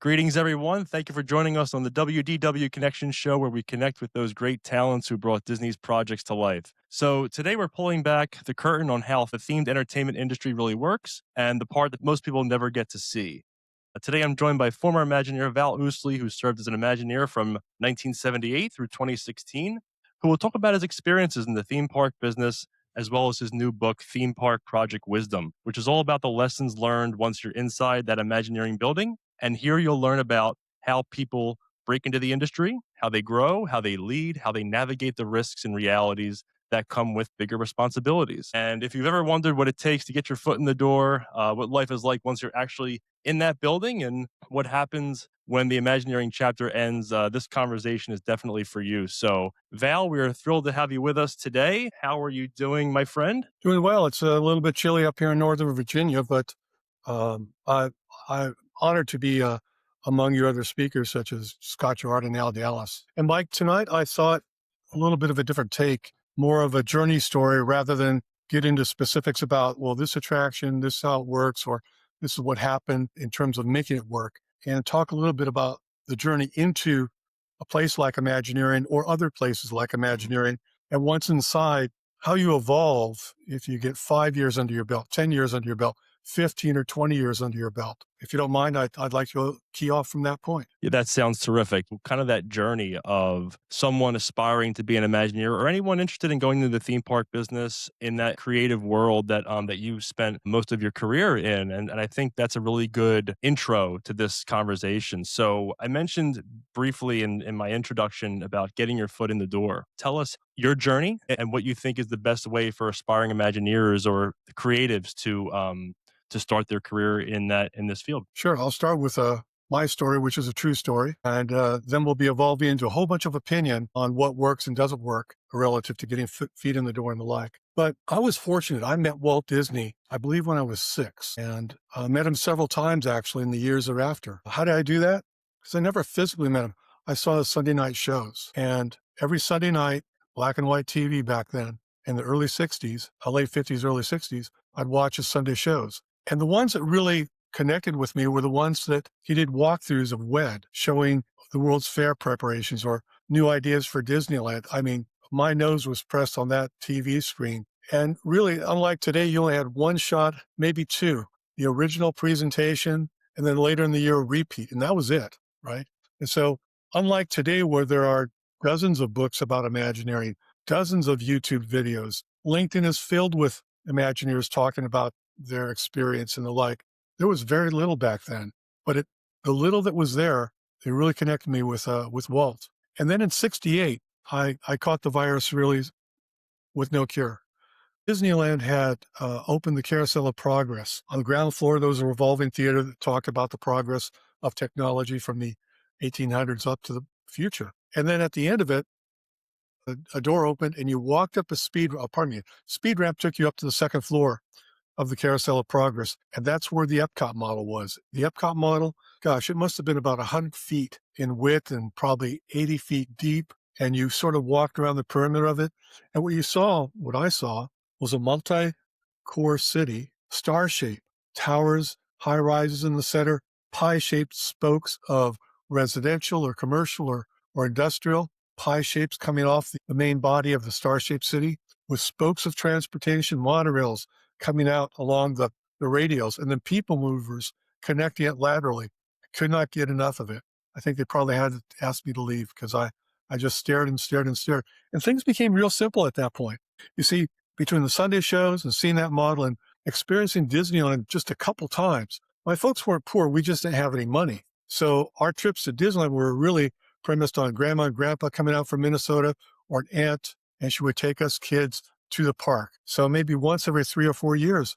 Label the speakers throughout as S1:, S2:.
S1: Greetings, everyone. Thank you for joining us on the WDW Connection Show, where we connect with those great talents who brought Disney's projects to life. So, today we're pulling back the curtain on how the themed entertainment industry really works and the part that most people never get to see. Today, I'm joined by former Imagineer Val Usle, who served as an Imagineer from 1978 through 2016, who will talk about his experiences in the theme park business, as well as his new book, Theme Park Project Wisdom, which is all about the lessons learned once you're inside that Imagineering building. And here you'll learn about how people break into the industry, how they grow, how they lead, how they navigate the risks and realities that come with bigger responsibilities. And if you've ever wondered what it takes to get your foot in the door, what life is like once you're actually in that building, and what happens when the Imagineering chapter ends, this conversation is definitely for you. So, Val, we are thrilled to have you with us today. How are you doing, my friend?
S2: Doing well. It's a little bit chilly up here in Northern Virginia, but I'm honored to be among your other speakers, such as Scott Gerard and Al Dallas. And Mike, tonight I thought a little bit of a different take, more of a journey story rather than get into specifics about, well, this attraction, this is how it works, or this is what happened in terms of making it work, and talk a little bit about the journey into a place like Imagineering or other places like Imagineering. And once inside, how you evolve if you get 5 years under your belt, 10 years under your belt, 15 or 20 years under your belt. If you don't mind, I'd like to key off from that point.
S1: Yeah, that sounds terrific. Kind of that journey of someone aspiring to be an Imagineer or anyone interested in going into the theme park business in that creative world that you spent most of your career in. And I think that's a really good intro to this conversation. So I mentioned briefly in my introduction about getting your foot in the door. Tell us your journey and what you think is the best way for aspiring Imagineers or creatives to start their career in this field.
S2: Sure, I'll start with my story, which is a true story, and then we'll be evolving into a whole bunch of opinion on what works and doesn't work relative to getting feet in the door and the like. But I was fortunate. I met Walt Disney, I believe, when I was 6, and met him several times, actually, in the years thereafter. How did I do that? Because I never physically met him. I saw the Sunday night shows, and every Sunday night, black and white TV back then, in the early 60s, late 50s, early 60s, I'd watch his Sunday shows. And the ones that really connected with me were the ones that he did walkthroughs of WED, showing the World's Fair preparations or new ideas for Disneyland. I mean, my nose was pressed on that TV screen. And really, unlike today, you only had one shot, maybe two, the original presentation, and then later in the year, a repeat. And that was it, right? And so, unlike today, where there are dozens of books about Imagineering, dozens of YouTube videos, LinkedIn is filled with Imagineers talking about their experience and the like. There was very little back then, but the little that was there, they really connected me with Walt. And then in '68, I caught the virus really with no cure. Disneyland had opened the Carousel of Progress. On the ground floor, there was a revolving theater that talked about the progress of technology from the 1800s up to the future. And then at the end of it, a door opened and you walked up speed ramp took you up to the second floor of the Carousel of Progress. And that's where the Epcot model was. The Epcot model, gosh, it must have been about 100 feet in width and probably 80 feet deep. And you sort of walked around the perimeter of it. And what I saw, was a multi-core city, star-shaped, towers, high rises in the center, pie-shaped spokes of residential or commercial or industrial, pie shapes coming off the main body of the star-shaped city, with spokes of transportation, monorails, coming out along the radials, and then people movers connecting it laterally. I could not get enough of it. I think they probably had to ask me to leave because I just stared and stared and stared. And things became real simple at that point. You see, between the Sunday shows and seeing that model and experiencing Disneyland just a couple times, my folks weren't poor. We just didn't have any money. So our trips to Disneyland were really premised on grandma and grandpa coming out from Minnesota or an aunt, and she would take us kids to the park. So maybe once every 3 or 4 years,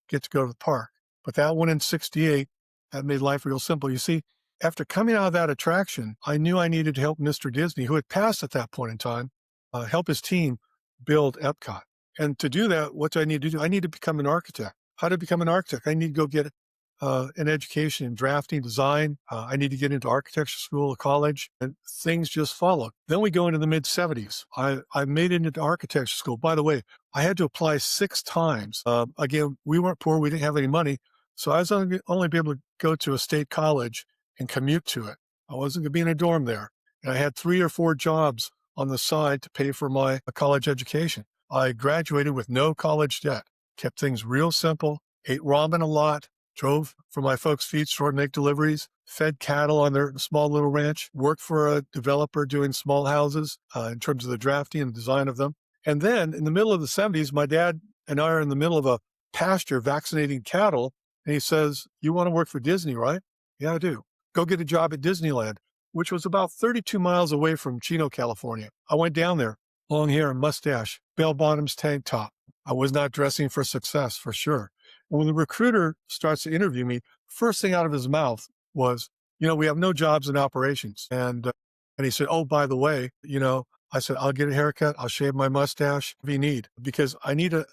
S2: get to go to the park. But that one in '68, that made life real simple. You see, after coming out of that attraction, I knew I needed to help Mr. Disney, who had passed at that point in time, help his team build Epcot. And to do that, what do I need to do? I need to become an architect. How to become an architect? I need to go get an education in drafting, design. I need to get into architecture school or college, and things just followed. Then we go into the mid-'70s. I made it into architecture school. By the way, I had to apply 6 times. Again, we weren't poor. We didn't have any money. So I was only be able to go to a state college and commute to it. I wasn't going to be in a dorm there. And I had 3 or 4 jobs on the side to pay for my college education. I graduated with no college debt, kept things real simple, ate ramen a lot, drove for my folks' feed store to make deliveries, fed cattle on their small little ranch, worked for a developer doing small houses in terms of the drafting and design of them. And then in the middle of the 70s, my dad and I are in the middle of a pasture vaccinating cattle. And he says, "You want to work for Disney, right?" "Yeah, I do." "Go get a job at Disneyland," which was about 32 miles away from Chino, California. I went down there, long hair and mustache, bell bottoms, tank top. I was not dressing for success, for sure. And when the recruiter starts to interview me, first thing out of his mouth was, "We have no jobs in operations." And he said, "Oh, by the way, I said, "I'll get a haircut. I'll shave my mustache if you need, because I need to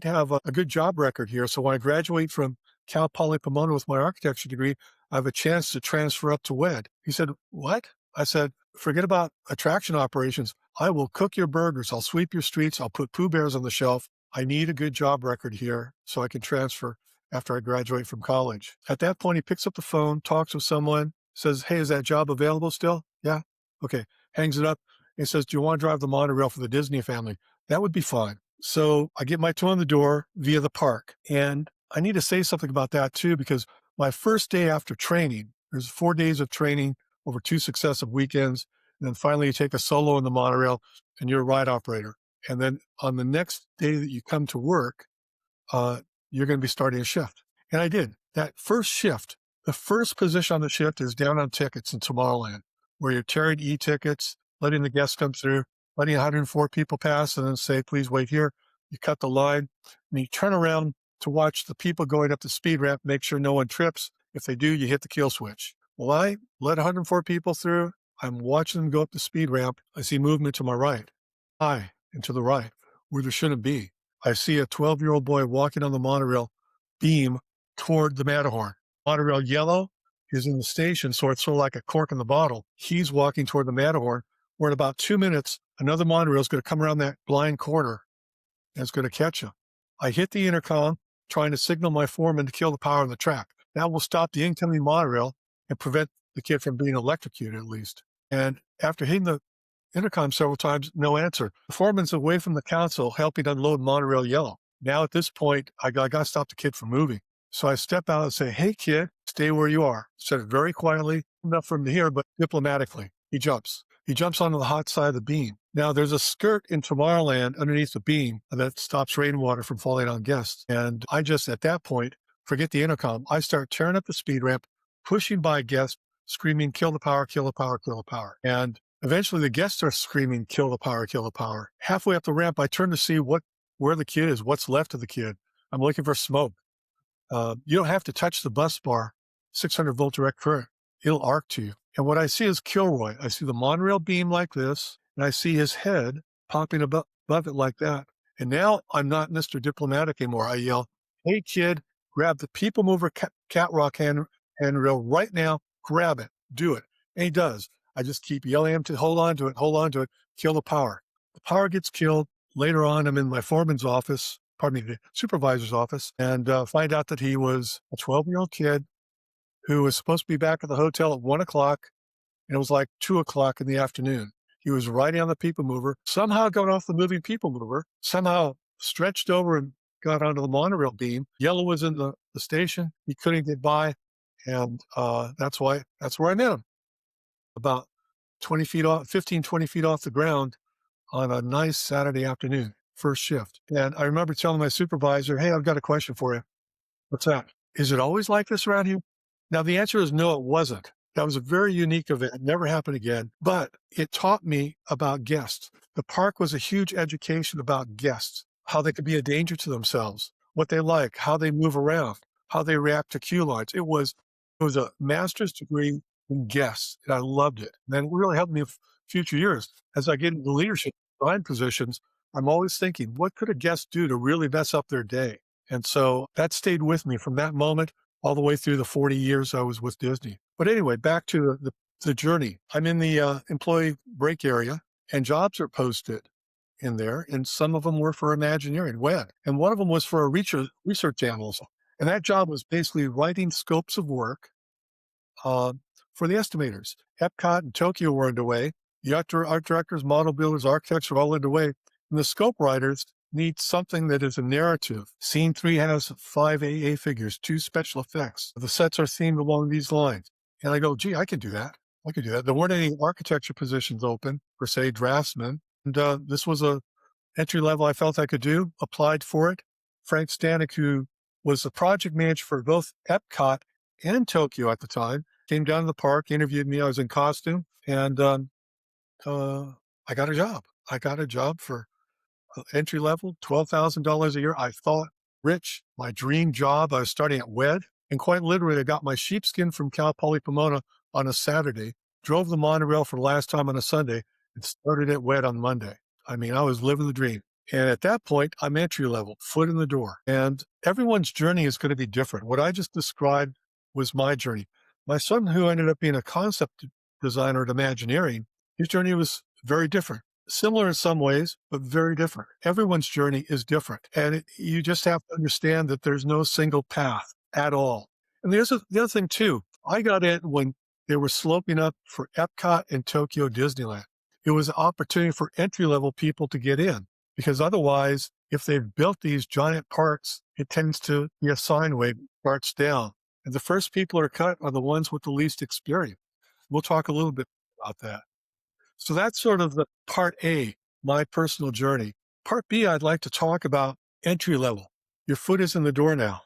S2: have a good job record here. So when I graduate from Cal Poly Pomona with my architecture degree, I have a chance to transfer up to WED." He said, "What?" I said, "Forget about attraction operations. I will cook your burgers. I'll sweep your streets. I'll put Pooh Bears on the shelf. I need a good job record here so I can transfer after I graduate from college." At that point, he picks up the phone, talks with someone, says, "Hey, is that job available still?" "Yeah." "Okay." Hangs it up. He says, "Do you want to drive the monorail for the Disney family?" "That would be fine." So I get my toe in the door via the park. And I need to say something about that too, because my first day after training, there's 4 days of training over 2 successive weekends. And then finally you take a solo in the monorail and you're a ride operator. And then on the next day that you come to work, uh, you're going to be starting a shift. And I did. That first shift, the first position on the shift is down on tickets in Tomorrowland, where you're tearing e-tickets, letting the guests come through, letting 104 people pass, and then say, "Please wait here." You cut the line, and you turn around to watch the people going up the speed ramp, make sure no one trips. If they do, you hit the kill switch. Well, I let 104 people through. I'm watching them go up the speed ramp. I see movement to my right, high and to the right, where there shouldn't be. I see a 12-year-old boy walking on the monorail beam toward the Matterhorn. Monorail yellow is in the station, so it's sort of like a cork in the bottle. He's walking toward the Matterhorn, where in about 2 minutes, another monorail is going to come around that blind corner and it's going to catch him. I hit the intercom, trying to signal my foreman to kill the power on the track. That will stop the incoming monorail and prevent the kid from being electrocuted, at least. And after hitting the intercom several times, no answer. The foreman's away from the console helping unload monorail yellow. Now at this point, I got to stop the kid from moving. So I step out and say, "Hey kid, stay where you are." Said it very quietly, enough for him to hear, but diplomatically. He jumps. He jumps onto the hot side of the beam. Now there's a skirt in Tomorrowland underneath the beam that stops rainwater from falling on guests. And I just, at that point, forget the intercom. I start tearing up the speed ramp, pushing by guests, screaming, "Kill the power, kill the power, kill the power." And eventually the guests are screaming, "Kill the power, kill the power." Halfway up the ramp, I turn to see where the kid is, what's left of the kid. I'm looking for smoke. You don't have to touch the bus bar, 600-volt direct current. It'll arc to you. And what I see is Kilroy. I see the monorail beam like this, and I see his head popping above it like that. And now I'm not Mr. Diplomatic anymore. I yell, "Hey, kid, grab the people mover catwalk handrail right now. Grab it. Do it." And he does. I just keep yelling at him to hold on to it, kill the power. The power gets killed. Later on, I'm in my foreman's office, pardon me, the supervisor's office, and find out that he was a 12-year-old kid who was supposed to be back at the hotel at 1 o'clock, and it was like 2 o'clock in the afternoon. He was riding on the people mover, somehow got off the moving people mover, somehow stretched over and got onto the monorail beam. Yellow was in the station. He couldn't get by, and that's where I met him, about 20 feet off, 15, 20 feet off the ground on a nice Saturday afternoon, first shift. And I remember telling my supervisor, "Hey, I've got a question for you." "What's that?" "Is it always like this around here?" Now, the answer is no, it wasn't. That was a very unique event. It never happened again, but it taught me about guests. The park was a huge education about guests, how they could be a danger to themselves, what they like, how they move around, how they react to queue lines. It was a master's degree in guests, and I loved it. And it really helped me in future years. As I get into leadership design positions, I'm always thinking, what could a guest do to really mess up their day? And so that stayed with me from that moment all the way through the 40 years I was with Disney. But anyway, back to the journey. I'm in the employee break area, and jobs are posted in there, and some of them were for Imagineering, WED, and one of them was for a research analyst. And that job was basically writing scopes of work, for the estimators. Epcot and Tokyo were underway. The art directors, model builders, architects are all underway. And the scope writers need something that is a narrative. Scene 3 has 5 AA figures, 2 special effects. The sets are themed along these lines. And I go, gee, I could do that. I could do that. There weren't any architecture positions open for, say, draftsmen. And this was a entry level I felt I could do, applied for it. Frank Stanek, who was the project manager for both Epcot and Tokyo at the time, came down to the park, interviewed me. I was in costume, and I got a job. I got a job for entry level, $12,000 a year. I thought rich, my dream job. I was starting at WED, and quite literally, I got my sheepskin from Cal Poly Pomona on a Saturday, drove the monorail for the last time on a Sunday, and started at WED on Monday. I mean, I was living the dream. And at that point, I'm entry level, foot in the door. And everyone's journey is going to be different. What I just described was my journey. My son, who ended up being a concept designer at Imagineering, his journey was very different. Similar in some ways, but very different. Everyone's journey is different. And you just have to understand that there's no single path at all. And the other thing, too. I got in when they were sloping up for Epcot and Tokyo Disneyland. It was an opportunity for entry-level people to get in, because otherwise, if they've built these giant parks, it tends to be a sine wave that starts down. And the first people are cut are the ones with the least experience. We'll talk a little bit about that. So that's sort of the part A, my personal journey. Part B, I'd like to talk about entry level. Your foot is in the door now.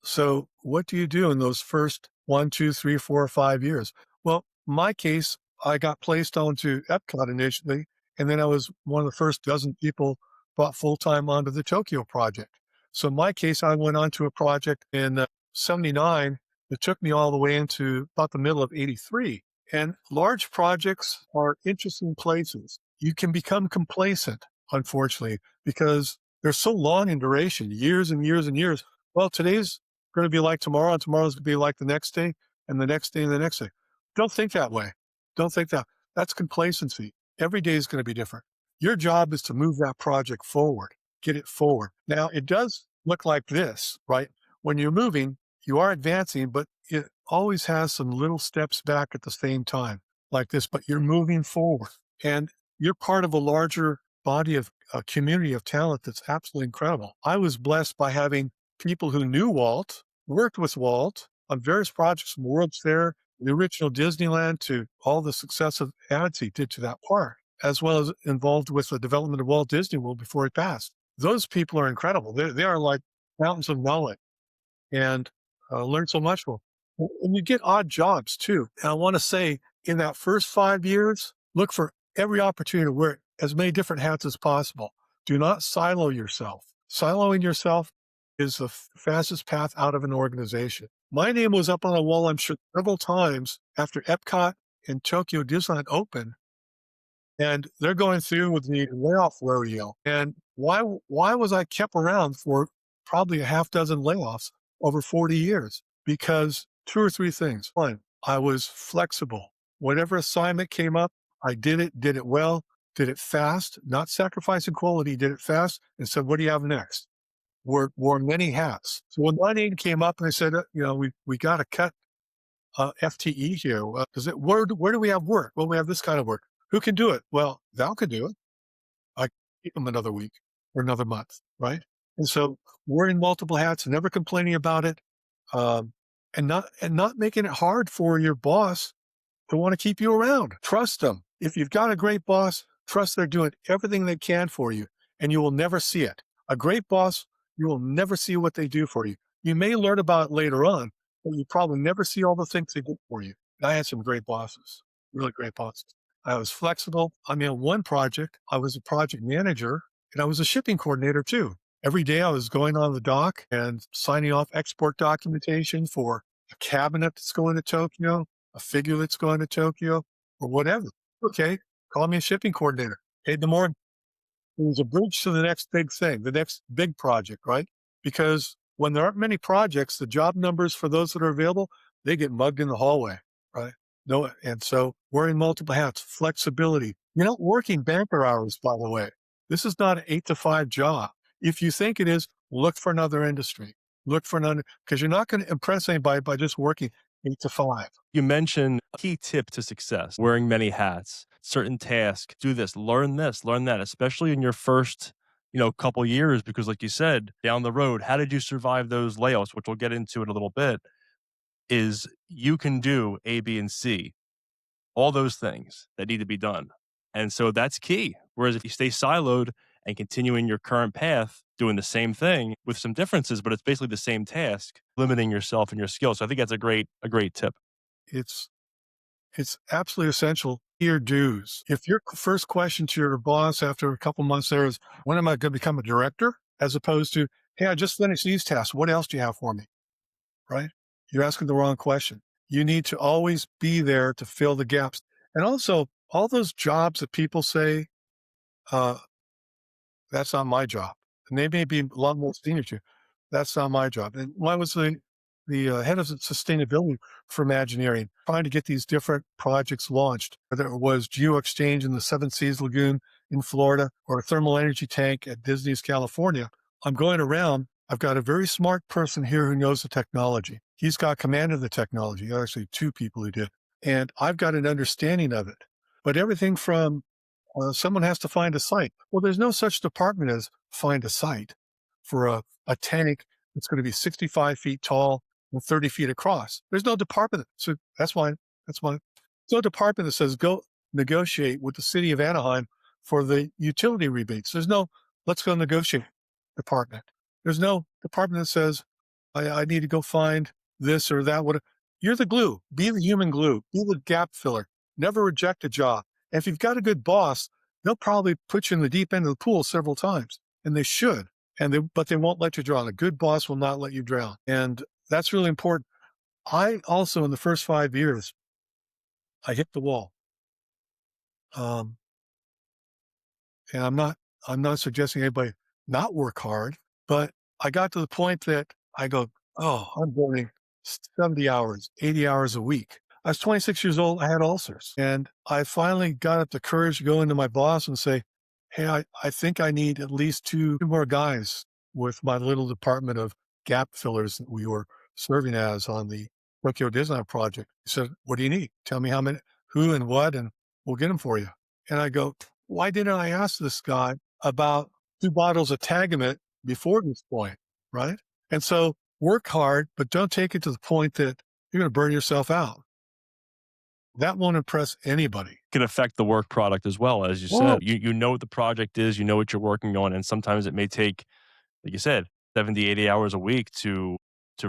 S2: So what do you do in those first 1, 2, 3, 4, or 5 years? Well, in my case, I got placed onto Epcot initially, and then I was one of the first dozen people brought full-time onto the Tokyo project. So in my case, I went onto a project in 79 that took me all the way into about the middle of 83. And large projects are interesting places. You can become complacent, unfortunately, because they're so long in duration, years and years and years. Well, today's going to be like tomorrow, and tomorrow's going to be like the next day, and the next day, and the next day. Don't think that way. Don't think that. That's complacency. Every day is going to be different. Your job is to move that project forward, get it forward. Now, it does look like this, right? When you're moving, you are advancing, but it always has some little steps back at the same time, like this, but you're moving forward. And you're part of a larger body of a community of talent that's absolutely incredible. I was blessed by having people who knew Walt, worked with Walt on various projects from World's Fair, the original Disneyland, to all the successive adds he did to that park, as well as involved with the development of Walt Disney World before he passed. Those people are incredible. They are like mountains of knowledge, and learn so much from them. And you get odd jobs too. And I want to say, in that first 5 years, look for every opportunity to wear as many different hats as possible. Do not silo yourself. Siloing yourself is the fastest path out of an organization. My name was up on a wall, I'm sure, several times after Epcot and Tokyo Disneyland opened, and they're going through with the layoff rodeo. And why was I kept around for probably a half dozen layoffs over 40 years? Because 2 or 3 things. One, I was flexible. Whatever assignment came up, I did it well, did it fast, not sacrificing quality, did it fast, and said, what do you have next? Wore many hats. So when my name came up and I said, we got to cut FTE here. Where do we have work? Well, we have this kind of work. Who can do it? Well, Val can do it. I can keep them another week or another month, right? And so wearing multiple hats, never complaining about it, and not making it hard for your boss to want to keep you around. Trust them. If you've got a great boss, trust they're doing everything they can for you, and you will never see it. A great boss, you will never see what they do for you. You may learn about it later on, but you probably never see all the things they did for you. I had some great bosses, really great bosses. I was flexible. I mean, on one project, I was a project manager, and I was a shipping coordinator too. Every day I was going on the dock and signing off export documentation for a cabinet that's going to Tokyo, a figure that's going to Tokyo, or whatever. Okay, call me a shipping coordinator. Paid the more. It was a bridge to the next big thing, the next big project, right? Because when there aren't many projects, the job numbers for those that are available, they get mugged in the hallway, right? No, and so wearing multiple hats, flexibility. You're not working banker hours, by the way. This is not an 8 to 5 job. If you think it is, look for another industry. Look for another, because you're not going to impress anybody by just working 8 to 5.
S1: You mentioned a key tip to success, wearing many hats, certain tasks, do this, learn that, especially in your first, couple years, because like you said, down the road, how did you survive those layoffs, which we'll get into in a little bit, is you can do A, B, and C, all those things that need to be done. And so that's key. Whereas if you stay siloed and continue in your current path, doing the same thing with some differences, but it's basically the same task, limiting yourself and your skills. So I think that's a great tip.
S2: It's it's absolutely essential. Your dues. If your first question to your boss after a couple months there is, when am I going to become a director? As opposed to, hey, I just finished these tasks. What else do you have for me? Right? You're asking the wrong question. You need to always be there to fill the gaps. And also, all those jobs that people say, uh, that's not my job. And they may be a lot more senior to you. That's not my job. And when I was the head of sustainability for Imagineering, trying to get these different projects launched, whether it was Geo Exchange in the Seven Seas Lagoon in Florida or a thermal energy tank at Disney's California, I'm going around. I've got a very smart person here who knows the technology. He's got command of the technology, actually two people who did. And I've got an understanding of it. But everything from someone has to find a site. Well, there's no such department as find a site for a tank that's going to be 65 feet tall and 30 feet across. There's no department. So that's why, there's no department that says go negotiate with the city of Anaheim for the utility rebates. There's no, let's go negotiate department. There's no department that says, I need to go find this or that. You're the glue. Be the human glue. Be the gap filler. Never reject a job. And if you've got a good boss, they'll probably put you in the deep end of the pool several times, and they should. But they won't let you drown. A good boss will not let you drown, and that's really important. I also, in the first 5 years, I hit the wall. Um, and I'm not suggesting anybody not work hard, but I got to the point that I go, oh, I'm burning 70 hours, 80 hours a week. I was 26 years old. I had ulcers. And I finally got up the courage to go into my boss and say, hey, I think I need at least two more guys with my little department of gap fillers that we were serving as on the Tokyo Disneyland project. He said, what do you need? Tell me how many, who and what, and we'll get them for you. And I go, why didn't I ask this guy about 2 bottles of Tagamet before this point? Right. And so work hard, but don't take it to the point that you're going to burn yourself out. That won't impress anybody.
S1: Can affect the work product as well, as you
S2: Whoa.
S1: said. You know what the project is, you know what you're working on, and sometimes it may take, like you said, 70, 80 hours a week to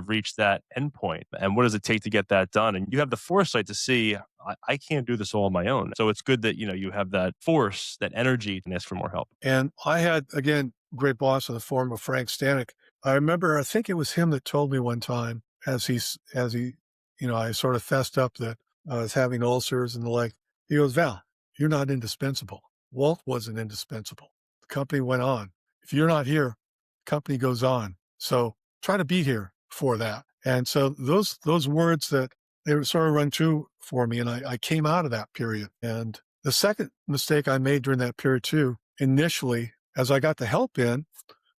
S1: reach that endpoint. And what does it take to get that done? And you have the foresight to see, I can't do this all on my own. So it's good that you have that force, that energy to ask for more help.
S2: And I had, again, great boss in the form of Frank Stanek. I remember, I think it was him that told me one time as he, I sort of fessed up that I was having ulcers and the like. He goes, Val, you're not indispensable. Walt wasn't indispensable. The company went on. If you're not here, the company goes on. So try to be here for that. And so those words that they were sort of run true for me. And I came out of that period. And the second mistake I made during that period too, initially, as I got the help in,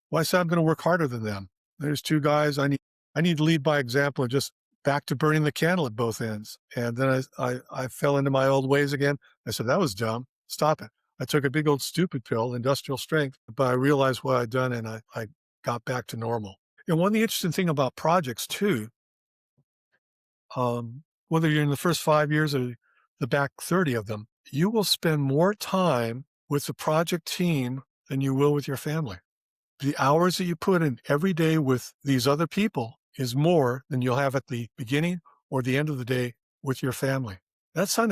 S2: well, I said, I'm going to work harder than them. There's two guys. I need to lead by example and just back to burning the candle at both ends. And then I fell into my old ways again. I said, that was dumb. Stop it. I took a big old stupid pill, industrial strength, but I realized what I'd done and I got back to normal. And one of the interesting thing about projects too, whether you're in the first 5 years or the back 30 of them, you will spend more time with the project team than you will with your family. The hours that you put in every day with these other people is more than you'll have at the beginning or the end of the day with your family. That's kind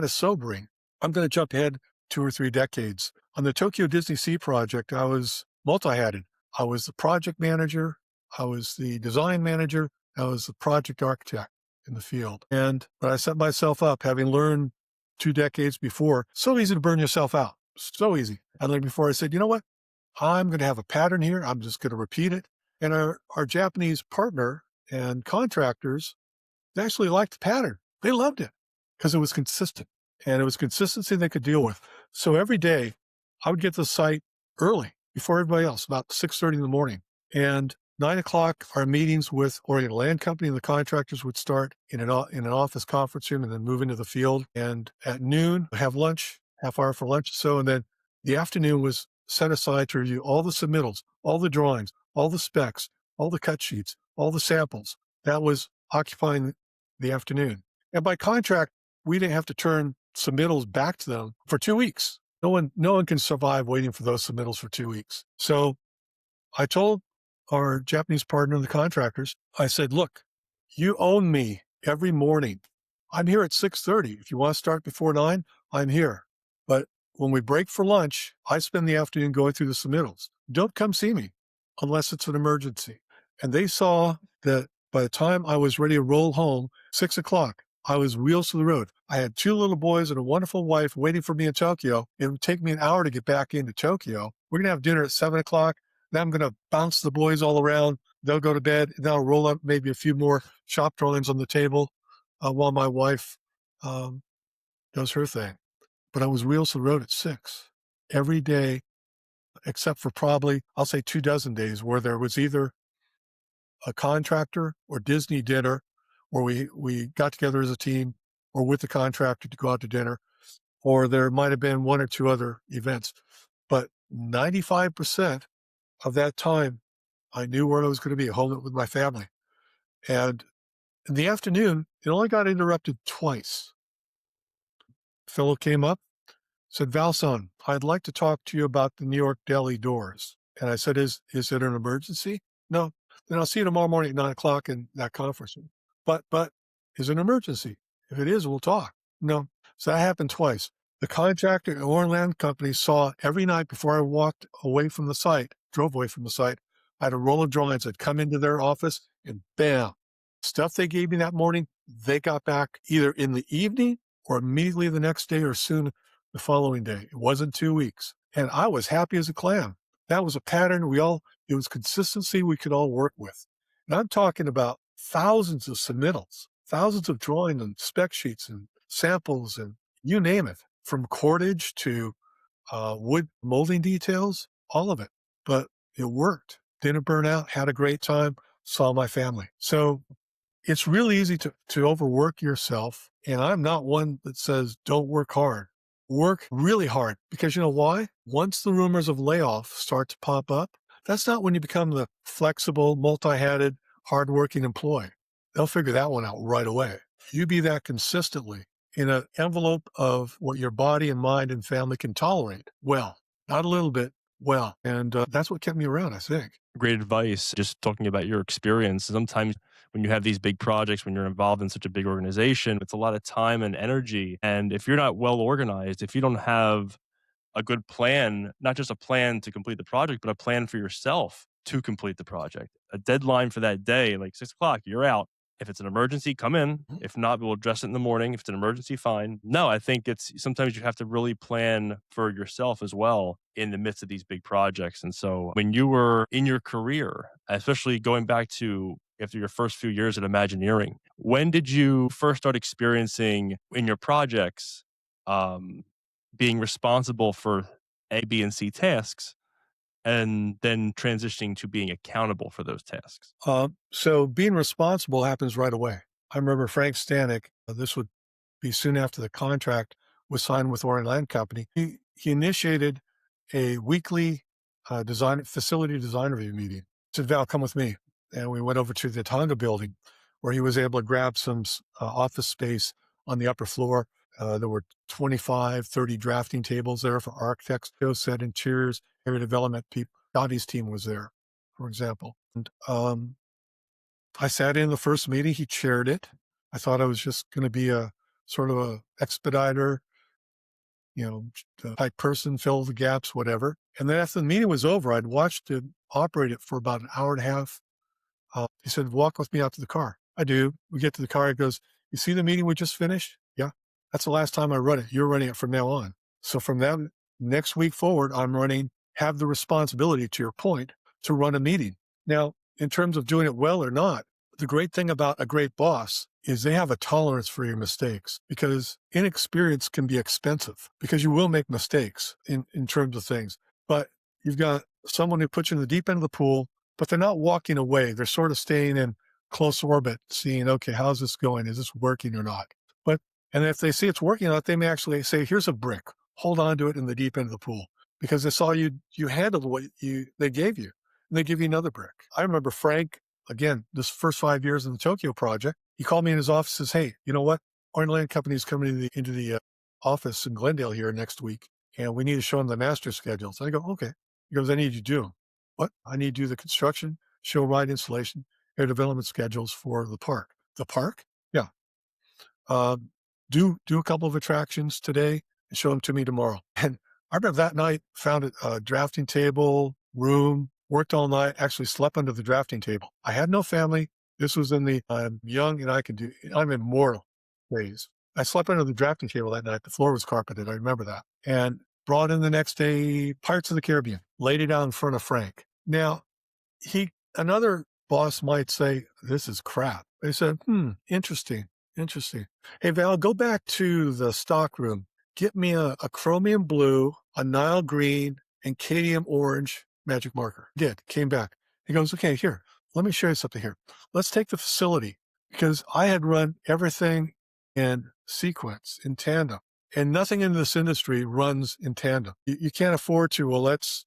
S2: of sobering. I'm going to jump ahead 2 or 3 decades. On the Tokyo Disney Sea project, I was multi-hatted. I was the project manager. I was the design manager. I was the project architect in the field. But I set myself up, having learned 2 decades before, so easy to burn yourself out. So easy. I learned before. I said, you know what? I'm going to have a pattern here. I'm just going to repeat it. And our Japanese partner and contractors, they actually liked the pattern. They loved it because it was consistent, and it was consistency they could deal with. So every day I would get to the site early before everybody else, about 6:30 in the morning. And 9 o'clock, our meetings with Oriental Land Company and the contractors would start in an office conference room and then move into the field. And at noon, have lunch, half hour for lunch. So, and then the afternoon was set aside to review all the submittals, all the drawings, all the specs, all the cut sheets, all the samples. That was occupying the afternoon. And by contract, we didn't have to turn submittals back to them for 2 weeks. No one can survive waiting for those submittals for 2 weeks. So I told our Japanese partner, the contractors, I said, look, you own me every morning. I'm here at 6:30. If you want to start before 9, I'm here. But when we break for lunch, I spend the afternoon going through the submittals. Don't come see me unless it's an emergency. And they saw that by the time I was ready to roll home, 6 o'clock, I was wheels to the road. I had 2 little boys and a wonderful wife waiting for me in Tokyo. It would take me an hour to get back into Tokyo. We're going to have dinner at 7 o'clock. Then I'm going to bounce the boys all around. They'll go to bed, and then I'll roll up maybe a few more shop drawings on the table while my wife does her thing. But I was wheels to the road at 6 every day, except for probably, I'll say 24 days where there was either a contractor or Disney dinner where we got together as a team or with the contractor to go out to dinner, or there might have been 1 or 2 other events. But 95% of that time, I knew where I was going to be, home with my family. And in the afternoon, it only got interrupted twice. A fellow came up, said, Valson, I'd like to talk to you about the New York deli doors. And I said, is it an emergency? No. Then I'll see you tomorrow morning at 9 o'clock in that conference room. But is it an emergency? If it is, we'll talk. No. So that happened twice. The contractor and Oil and Land Company saw every night before I walked away from the site, drove away from the site, I had a roll of drawings. I'd come into their office and bam, stuff they gave me that morning, they got back either in the evening or immediately the next day or soon the following day. It wasn't 2 weeks. And I was happy as a clam. That was a pattern it was consistency we could all work with. And I'm talking about thousands of submittals, thousands of drawing and spec sheets and samples and you name it, from cordage to wood molding details, all of it. But it worked. Didn't burn out, had a great time, saw my family. So it's really easy to overwork yourself. And I'm not one that says, don't work hard. Work really hard because you know why? Once the rumors of layoff start to pop up, that's not when you become the flexible, multi-hatted, hardworking employee. They'll figure that one out right away. You be that consistently in an envelope of what your body and mind and family can tolerate. Well, not a little bit. Well, and that's what kept me around, I think.
S1: Great advice. Just talking about your experience. Sometimes when you have these big projects, when you're involved in such a big organization, it's a lot of time and energy. And if you're not well organized, if you don't have a good plan, not just a plan to complete the project, but a plan for yourself to complete the project, a deadline for that day, like 6 o'clock, you're out. If it's an emergency, come in. If not, we'll address it in the morning. If it's an emergency, fine. No, I think it's sometimes you have to really plan for yourself as well in the midst of these big projects. And so when you were in your career, especially going back to after your first few years at Imagineering, when did you first start experiencing in your projects being responsible for A, B, and C tasks, and then transitioning to being accountable for those tasks?
S2: So being responsible happens right away. I remember Frank Stanek, this would be soon after the contract was signed with Oriental Land Company. He initiated a weekly facility design review meeting. He said, Val, come with me. And we went over to the Tonga building where he was able to grab some office space on the upper floor. There were 25, 30 drafting tables there for architects, set interiors, area development people. Dottie's team was there, for example. And I sat in the first meeting. He chaired it. I thought I was just going to be a sort of a expediter, type person, fill the gaps, whatever. And then after the meeting was over, I'd watched him operate it for about an hour and a half. He said, walk with me out to the car. I do. We get to the car. He goes, you see the meeting we just finished? Yeah. That's the last time I run it. You're running it from now on. So from that next week forward, have the responsibility, to your point, to run a meeting. Now, in terms of doing it well or not, the great thing about a great boss is they have a tolerance for your mistakes, because inexperience can be expensive because you will make mistakes in terms of things. But you've got someone who puts you in the deep end of the pool, but they're not walking away. They're sort of staying in close orbit, seeing, okay, how's this going? Is this working or not? But, and if they see it's working or not, they may actually say, here's a brick, hold on to it in the deep end of the pool because they saw you handled what they gave you, and they give you another brick. I remember Frank, again, this first 5 years in the Tokyo project, he called me in his office and says, hey, you know what? Oil and Land Company is coming into the office in Glendale here next week, and we need to show them the master schedules. And I go, okay. He goes, I need you to do them. What? I need to do the construction, show ride installation, air development schedules for the park. The park? Yeah. Um, do a couple of attractions today and show them to me tomorrow. And I remember that night, found a drafting table, room, worked all night, actually slept under the drafting table. I had no family. This was in the I'm young and I'm immortal phase. I slept under the drafting table that night. The floor was carpeted. I remember that. And brought in the next day Pirates of the Caribbean, laid it out in front of Frank. Now, another boss might say, this is crap. They said, interesting, interesting. Hey, Val, go back to the stock room. Get me a chromium blue, a Nile green, and cadmium orange magic marker. Did, came back. He goes, okay, here, let me show you something here. Let's take the facility because I had run everything in sequence, in tandem, and nothing in this industry runs in tandem. You can't afford to, well, let's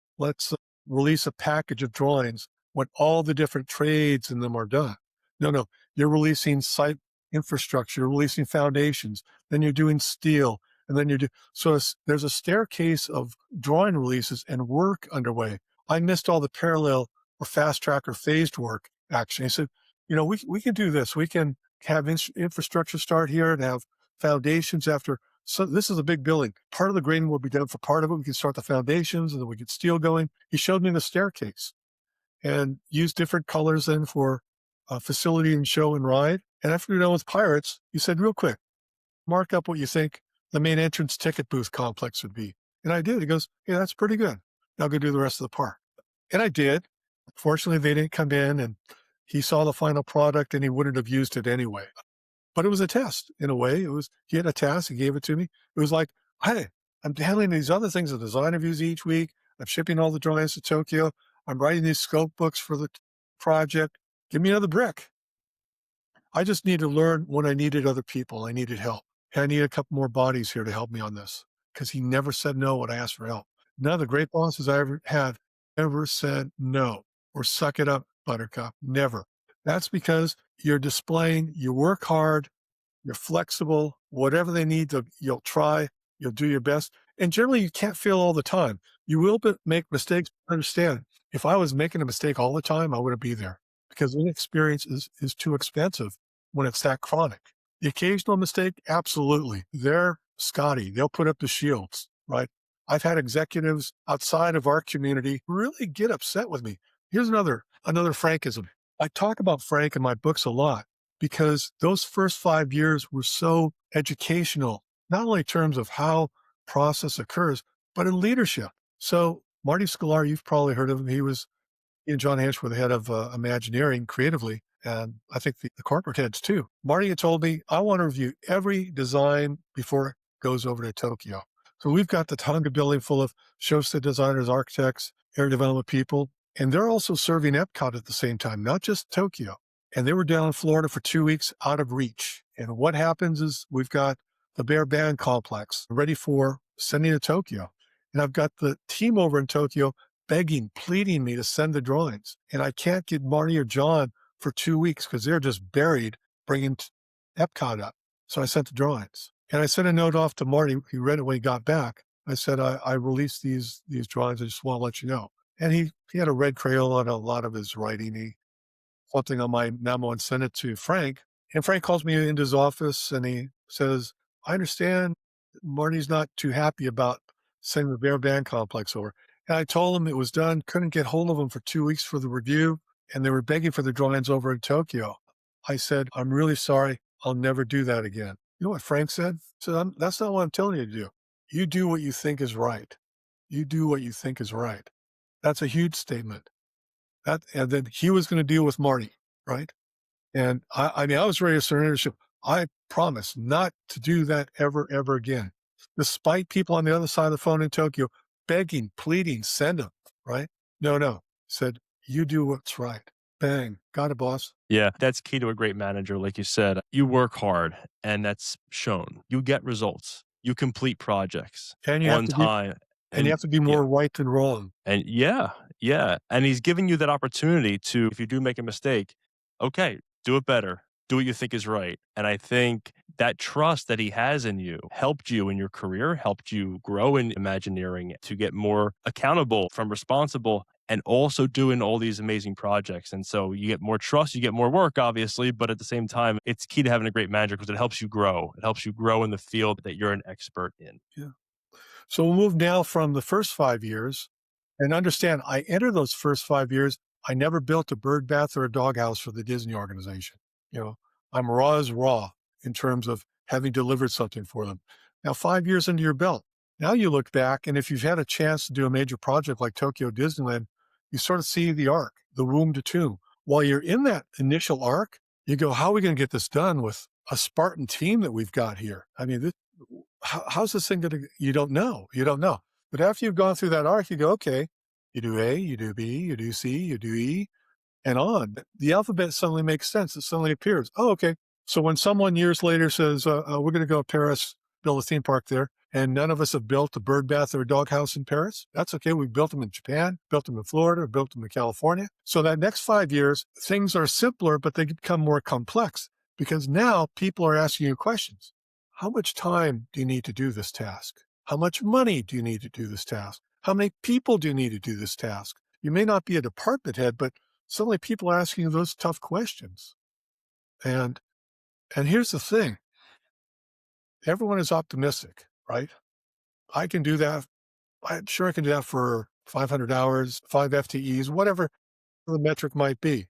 S2: release a package of drawings when all the different trades in them are done. No, you're releasing site infrastructure, you're releasing foundations, then you're doing steel, and then there's a staircase of drawing releases and work underway. I missed all the parallel or fast track or phased work action. He said, we can do this. We can have infrastructure start here and have foundations after. So this is a big building. Part of the grading will be done for part of it. We can start the foundations and then we get steel going. He showed me the staircase and used different colors then for facility and show and ride. And after we're done with Pirates, he said, real quick, mark up what you think the main entrance ticket booth complex would be. And I did. He goes, yeah, that's pretty good. Now go do the rest of the park. And I did. Fortunately, they didn't come in and he saw the final product and he wouldn't have used it anyway. But it was a test in a way. He had a task. He gave it to me. It was like, hey, I'm handling these other things, the design reviews each week. I'm shipping all the drawings to Tokyo. I'm writing these scope books for the project. Give me another brick. I just need to learn when I needed other people. I needed help. And I need a couple more bodies here to help me on this because he never said no when I asked for help. None of the great bosses I ever had ever said no or suck it up, buttercup. Never. That's because you're displaying, you work hard, you're flexible, whatever they need, you'll try, you'll do your best. And generally, you can't fail all the time. You will make mistakes. Understand, if I was making a mistake all the time, I wouldn't be there because inexperience is too expensive when it's that chronic. The occasional mistake, absolutely. They're Scotty. They'll put up the shields, right? I've had executives outside of our community really get upset with me. Here's another Frankism. I talk about Frank in my books a lot because those first 5 years were so educational, not only in terms of how process occurs, but in leadership. So Marty Sklar, you've probably heard of him. He and John Hansch were the head of Imagineering creatively, and I think the corporate heads too. Marty had told me, I want to review every design before it goes over to Tokyo. So we've got the Tonga building full of Shosei designers, architects, air development people, and they're also serving Epcot at the same time, not just Tokyo. And they were down in Florida for 2 weeks out of reach. And what happens is we've got the Bear Band complex ready for sending to Tokyo. And I've got the team over in Tokyo begging, pleading me to send the drawings. And I can't get Marty or John for 2 weeks because they're just buried bringing Epcot up. So I sent the drawings. And I sent a note off to Marty. He read it when he got back. I said, I released these drawings. I just want to let you know. And he had a red crayon on a lot of his writing. He something on my memo and sent it to Frank. And Frank calls me into his office and he says, I understand Marty's not too happy about sending the Bear Band complex over. And I told him it was done, couldn't get hold of them for 2 weeks for the review, and they were begging for the drawings over in Tokyo. I said, I'm really sorry. I'll never do that again. You know what Frank said? He said, that's not what I'm telling you to do. You do what you think is right. You do what you think is right. That's a huge statement. And then he was going to deal with Marty, right? And I mean, I was ready to surrender. I promise not to do that ever again. Despite people on the other side of the phone in Tokyo begging, pleading, send them, right? No. Said, You do what's right. Bang. Got it, boss.
S1: Yeah, that's key to a great manager. Like you said, you work hard and that's shown. You get results. You complete projects
S2: And you have
S1: on
S2: to be
S1: time.
S2: and you
S1: And
S2: have to be
S1: yeah,
S2: more right than wrong.
S1: and yeah, yeah. And he's giving you that opportunity to, if you do make a mistake, okay, do it better. Do what you think is right. And I think that trust that he has in you helped you in your career, helped you grow in Imagineering to get more accountable from responsible and also doing all these amazing projects. And so you get more trust, you get more work, obviously, but at the same time, it's key to having a great manager because it helps you grow. It helps you grow in the field that you're an expert in.
S2: Yeah. So we'll move now from the first 5 years and understand I entered those first 5 years. I never built a bird bath or a doghouse for the Disney organization. You know, I'm raw as raw in terms of having delivered something for them. Now, 5 years into your belt, now you look back, and if you've had a chance to do a major project like Tokyo Disneyland, you sort of see the arc, the womb to tomb. While you're in that initial arc, you go, how are we going to get this done with a Spartan team that we've got here? I mean, how's this thing going to, you don't know. You don't know. But after you've gone through that arc, you go, okay, you do A, you do B, you do C, you do E, and on. The alphabet suddenly makes sense. It suddenly appears. Oh, okay. So when someone years later says, we're going to go to Paris, build a theme park there, and none of us have built a bird bath or a doghouse in Paris, that's okay. We built them in Japan, built them in Florida, built them in California. So that next 5 years, things are simpler, but they become more complex because now people are asking you questions. How much time do you need to do this task? How much money do you need to do this task? How many people do you need to do this task? You may not be a department head, but suddenly people are asking you those tough questions. And here's the thing. Everyone is optimistic, right? I can do that. I'm sure I can do that for 500 hours, 5 FTEs, whatever the metric might be.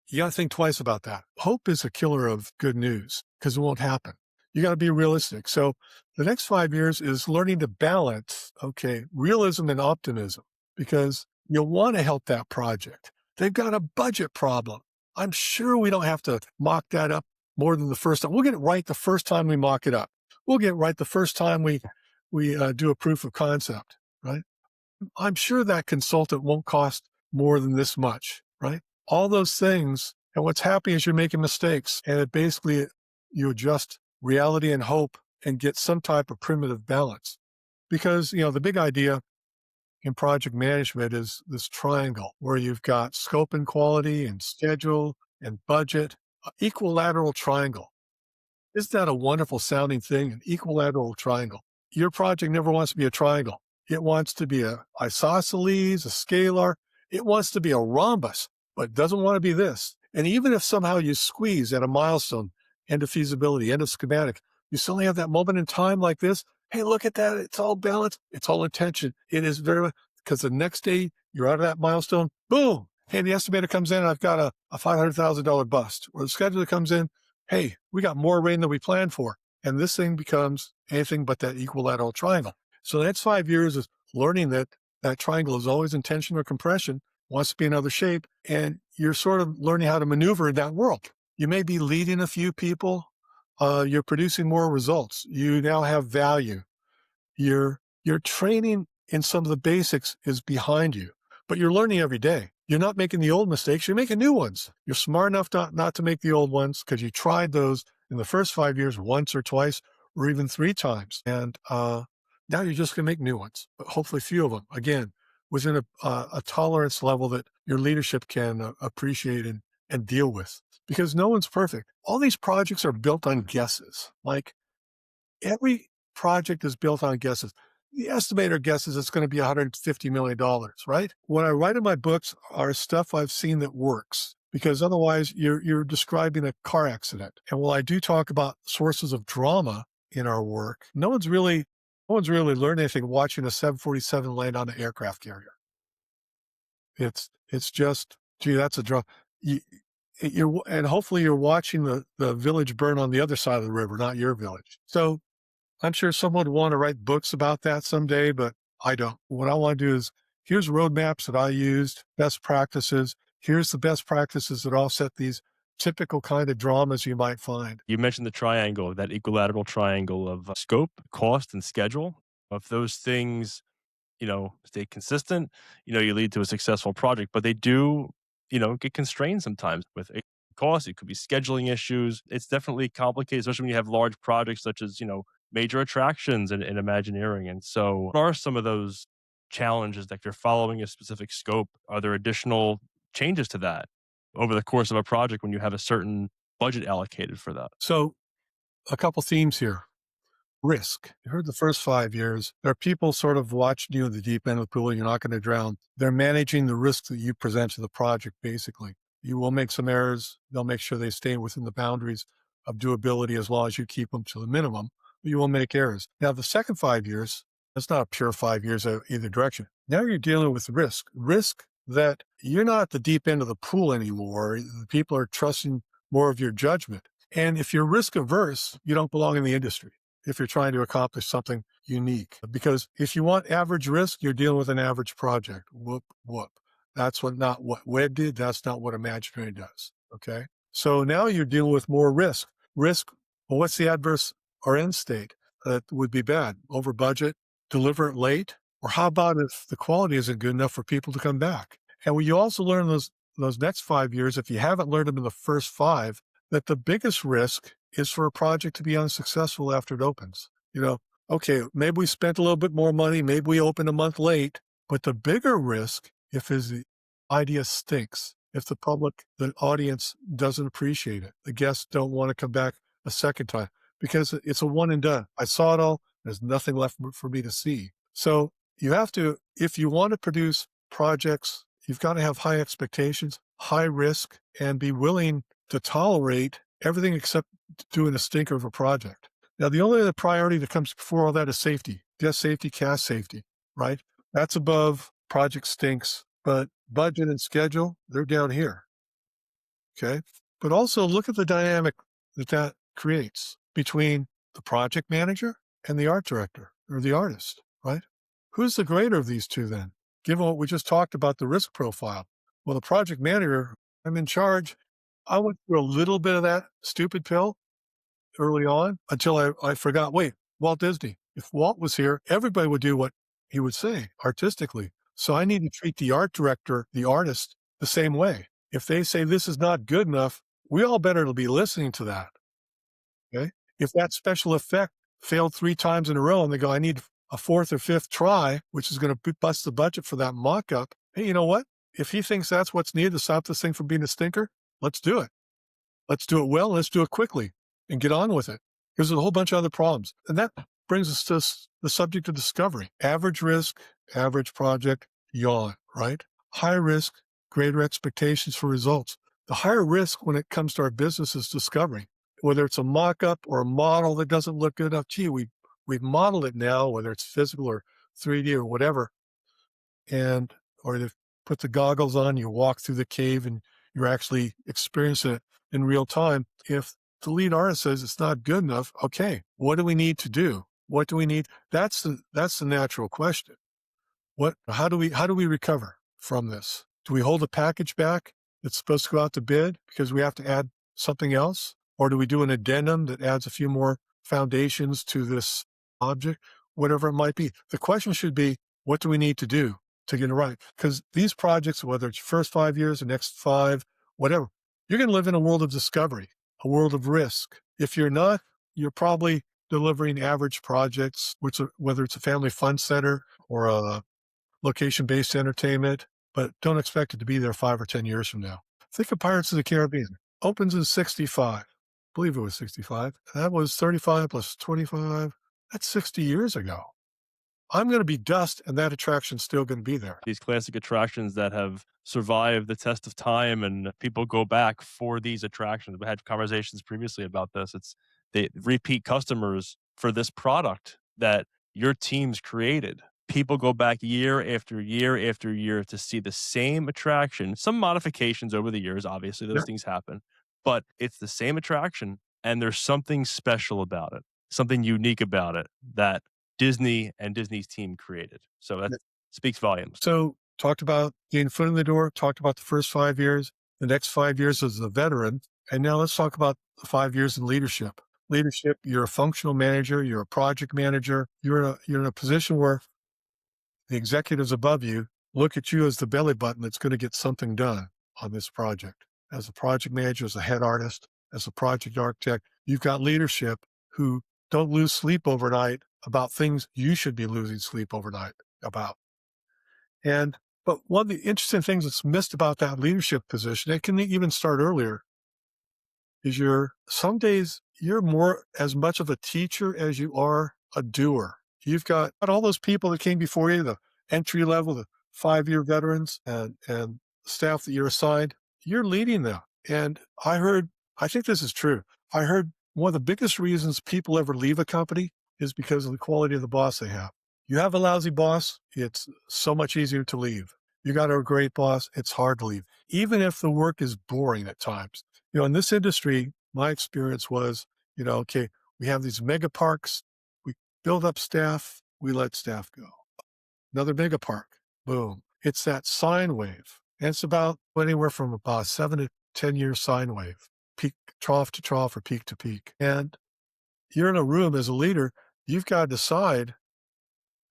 S2: You got to think twice about that. Hope is a killer of good news because it won't happen. You got to be realistic. So the next 5 years is learning to balance, okay, realism and optimism because you'll want to help that project. They've got a budget problem. I'm sure we don't have to mock that up more than the first time. We'll get it right the first time we mock it up. We'll get it right the first time we do a proof of concept, right? I'm sure that consultant won't cost more than this much, right? All those things. And what's happening is you're making mistakes. And it basically, you adjust reality and hope and get some type of primitive balance. Because, the big idea in project management is this triangle where you've got scope and quality and schedule and budget, equilateral triangle. Isn't that a wonderful sounding thing? An equilateral triangle. Your project never wants to be a triangle. It wants to be a isosceles, a scalar. It wants to be a rhombus, but it doesn't want to be this. And even if somehow you squeeze at a milestone, end of feasibility, end of schematic, you suddenly have that moment in time like this. Hey, look at that. It's all balanced. It's all intention. It is very, because the next day you're out of that milestone, boom. Hey, the estimator comes in, I've got a $500,000 bust. Or the scheduler comes in, hey, we got more rain than we planned for. And this thing becomes anything but that equilateral triangle. So the next 5 years is learning that that triangle is always in tension or compression, wants to be another shape, and you're sort of learning how to maneuver in that world. You may be leading a few people. You're producing more results. You now have value. Your training in some of the basics is behind you, but you're learning every day. You're not making the old mistakes. You're making new ones. You're smart enough not to make the old ones because you tried those in the first 5 years once or twice or even 3 times. And now you're just going to make new ones, but hopefully few of them, again, within a tolerance level that your leadership can appreciate and deal with because no one's perfect. All these projects are built on guesses. Like every project is built on guesses. The estimator guesses it's going to be $150 million, right? What I write in my books are stuff I've seen that works because otherwise you're describing a car accident. And while I do talk about sources of drama in our work, no one's really learned anything watching a 747 land on an aircraft carrier. It's just, gee, that's a drama. And hopefully you're watching the village burn on the other side of the river, not your village. So I'm sure someone would want to write books about that someday, but I don't. What I want to do is here's roadmaps that I used, best practices. Here's the best practices that offset these typical kind of dramas you might find.
S1: You mentioned the triangle, that equilateral triangle of scope, cost, and schedule. If those things stay consistent, you lead to a successful project. But they do, get constrained sometimes with cost. It could be scheduling issues. It's definitely complicated, especially when you have large projects such as, major attractions in Imagineering. And so, what are some of those challenges that if you're following a specific scope? Are there additional changes to that over the course of a project when you have a certain budget allocated for that?
S2: So, a couple themes here. Risk. You heard the first 5 years. There are people sort of watching you in the deep end of the pool. You're not going to drown. They're managing the risk that you present to the project, basically. You will make some errors. They'll make sure they stay within the boundaries of doability as long as you keep them to the minimum. But you will make errors. Now, the second 5 years, that's not a pure 5 years either direction. Now you're dealing with risk that you're not at the deep end of the pool anymore. The people are trusting more of your judgment. And if you're risk averse, you don't belong in the industry if you're trying to accomplish something unique. Because if you want average risk, you're dealing with an average project. Whoop, whoop. That's not what Web did. That's not what Imagineering does. Okay. So now you're dealing with more risk. Risk, well, what's the adverse or end state that would be bad? Over budget, deliver it late? Or how about if the quality isn't good enough for people to come back? And when you also learn those next 5 years, if you haven't learned them in the first five, that the biggest risk is for a project to be unsuccessful after it opens. Okay, maybe we spent a little bit more money, maybe we opened a month late, but the bigger risk if the idea stinks, if the public, the audience doesn't appreciate it, the guests don't want to come back a second time because it's a one and done. I saw it all. There's nothing left for me to see. So you have to, if you want to produce projects, you've got to have high expectations, high risk, and be willing to tolerate everything except doing a stinker of a project. Now, the only other priority that comes before all that is safety, guest safety, cast safety, right? That's above project stinks, but budget and schedule, they're down here. Okay. But also look at the dynamic that creates between the project manager and the art director or the artist, right? Who's the greater of these two then? Given what we just talked about, the risk profile. Well, the project manager, I'm in charge. I went through a little bit of that stupid pill early on until I forgot, wait, Walt Disney. If Walt was here, everybody would do what he would say artistically. So I need to treat the art director, the artist, the same way. If they say this is not good enough, we all better be listening to that. Okay. If that special effect failed 3 times in a row and they go, I need a fourth or fifth try, which is going to bust the budget for that mock up. Hey, you know what? If he thinks that's what's needed to stop this thing from being a stinker, let's do it. Let's do it well. Let's do it quickly and get on with it. Because there's a whole bunch of other problems. And that brings us to the subject of discovery. Average risk, average project, yawn, right? High risk, greater expectations for results. The higher risk when it comes to our business is discovery. Whether it's a mock-up or a model that doesn't look good enough, we've modeled it now, whether it's physical or 3D or whatever, or they've put the goggles on, you walk through the cave and you're actually experiencing it in real time. If the lead artist says it's not good enough, okay, what do we need to do? What do we need? That's the natural question. How do we recover from this? Do we hold a package back that's supposed to go out to bid because we have to add something else? Or do we do an addendum that adds a few more foundations to this object? Whatever it might be. The question should be, what do we need to do to get it right? Because these projects, whether it's your first 5 years, the next 5, whatever, you're going to live in a world of discovery, a world of risk. If you're not, you're probably delivering average projects, whether it's a family fun center or a location-based entertainment, but don't expect it to be there 5 or 10 years from now. Think of Pirates of the Caribbean. Opens in 65. I believe it was 65. That was 35 plus 25. That's 60 years ago. I'm going to be dust and that attraction's still going to be there.
S1: These classic attractions that have survived the test of time and people go back for these attractions. We had conversations previously about this. It's the repeat customers for this product that your teams created. People go back year after year after year to see the same attraction. Some modifications over the years, obviously, those
S2: Yeah.
S1: things happen, but it's the same attraction and there's something special about it, something unique about it that Disney and Disney's team created. So that speaks volumes.
S2: So talked about getting foot in the door, talked about the first 5 years, the next 5 years as a veteran. And now let's talk about the 5 years in leadership. Leadership, you're a functional manager, you're a project manager, you're in a position where The executives above you look at you as the belly button that's going to get something done on this project. As a project manager, as a head artist, as a project architect, you've got leadership who don't lose sleep overnight about things you should be losing sleep overnight about. And but one of the interesting things that's missed about that leadership position, it can even start earlier, is some days you're more as much of a teacher as you are a doer. You've got all those people that came before you, the entry level, the 5-year veterans and staff that you're assigned, you're leading them. And I think this is true. I heard one of the biggest reasons people ever leave a company is because of the quality of the boss they have. You have a lousy boss, it's so much easier to leave. You got a great boss, it's hard to leave, even if the work is boring at times. In this industry, my experience was, okay, we have these mega parks, we build up staff, we let staff go. Another mega park, boom. It's that sine wave. And it's about anywhere from about 7 to 10 year sine wave, peak trough to trough or peak to peak. And you're in a room as a leader, you've got to decide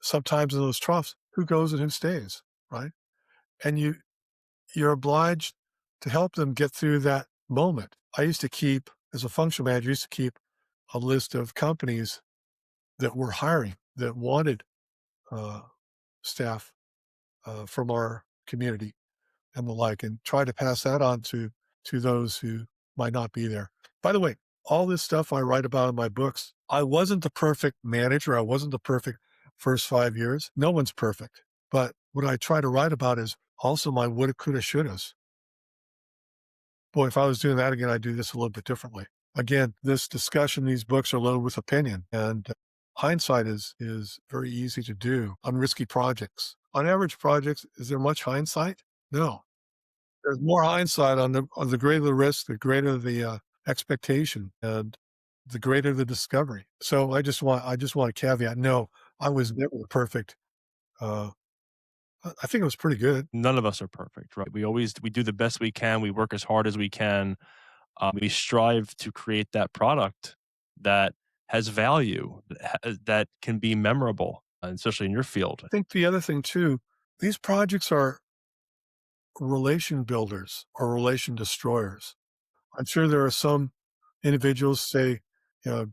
S2: sometimes in those troughs who goes and who stays, right? And you're obliged to help them get through that moment. I used to keep, as a function manager, I used to keep a list of companies that were hiring, that wanted uh, staff from our community and the like, and try to pass that on to those who might not be there. By the way, all this stuff I write about in my books, I wasn't the perfect manager. I wasn't the perfect first 5 years. No one's perfect. But what I try to write about is also my woulda, coulda, shouldas. Boy, if I was doing that again, I'd do this a little bit differently. Again, this discussion, these books are loaded with opinion, and hindsight is very easy to do on risky projects. On average projects, is there much hindsight? No. There's more hindsight on the greater the risk, the greater the expectation, and the greater the discovery. So I just want to caveat. No, I was never the perfect. Uh, I think it was pretty good.
S1: None of us are perfect, right? We do the best we can. We work as hard as we can. We strive to create that product that has value, that can be memorable, especially in your field.
S2: I think the other thing too, these projects are relation builders or relation destroyers. I'm sure there are some individuals say,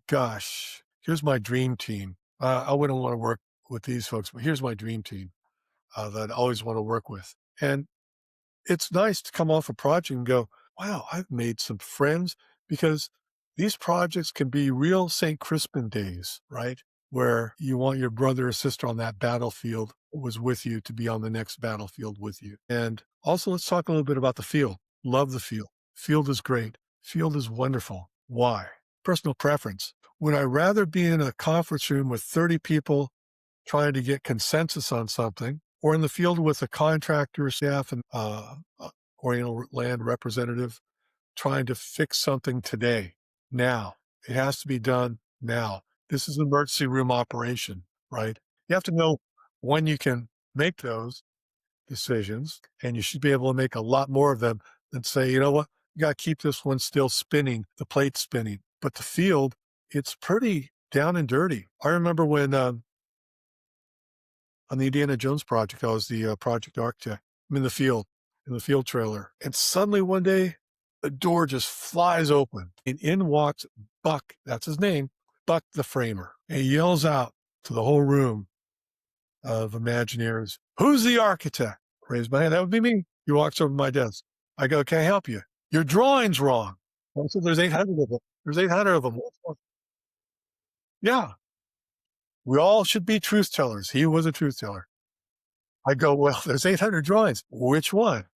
S2: gosh, here's my dream team. I wouldn't want to work with these folks, but here's my dream team that I always want to work with. And it's nice to come off a project and go, wow, I've made some friends, because these projects can be real St. Crispin days, right? Where you want your brother or sister on that battlefield who was with you to be on the next battlefield with you. And also, let's talk a little bit about the field. Love the field. Field is great. Field is wonderful. Why? Personal preference. Would I rather be in a conference room with 30 people trying to get consensus on something, or in the field with a contractor, staff, and Oriental land representative trying to fix something today, now? It has to be done now. This is an emergency room operation, right? You have to know when you can make those decisions, and you should be able to make a lot more of them than say, you know what, you got to keep this one still spinning, the plate spinning. But the field, it's pretty down and dirty. I remember when on the Indiana Jones project, I was the project architect. I'm in the field trailer. And suddenly one day, the door just flies open and in walks Buck. That's his name, Buck the framer. And he yells out to the whole room of Imagineers, "Who's the architect?" Raise my hand. That would be me. He walks over to my desk. I go, "Can I help you? Your drawing's wrong." I said, "There's 800 of them. There's 800 of them." Yeah, we all should be truth tellers. He was a truth teller. I go, "Well, there's 800 drawings. Which one?"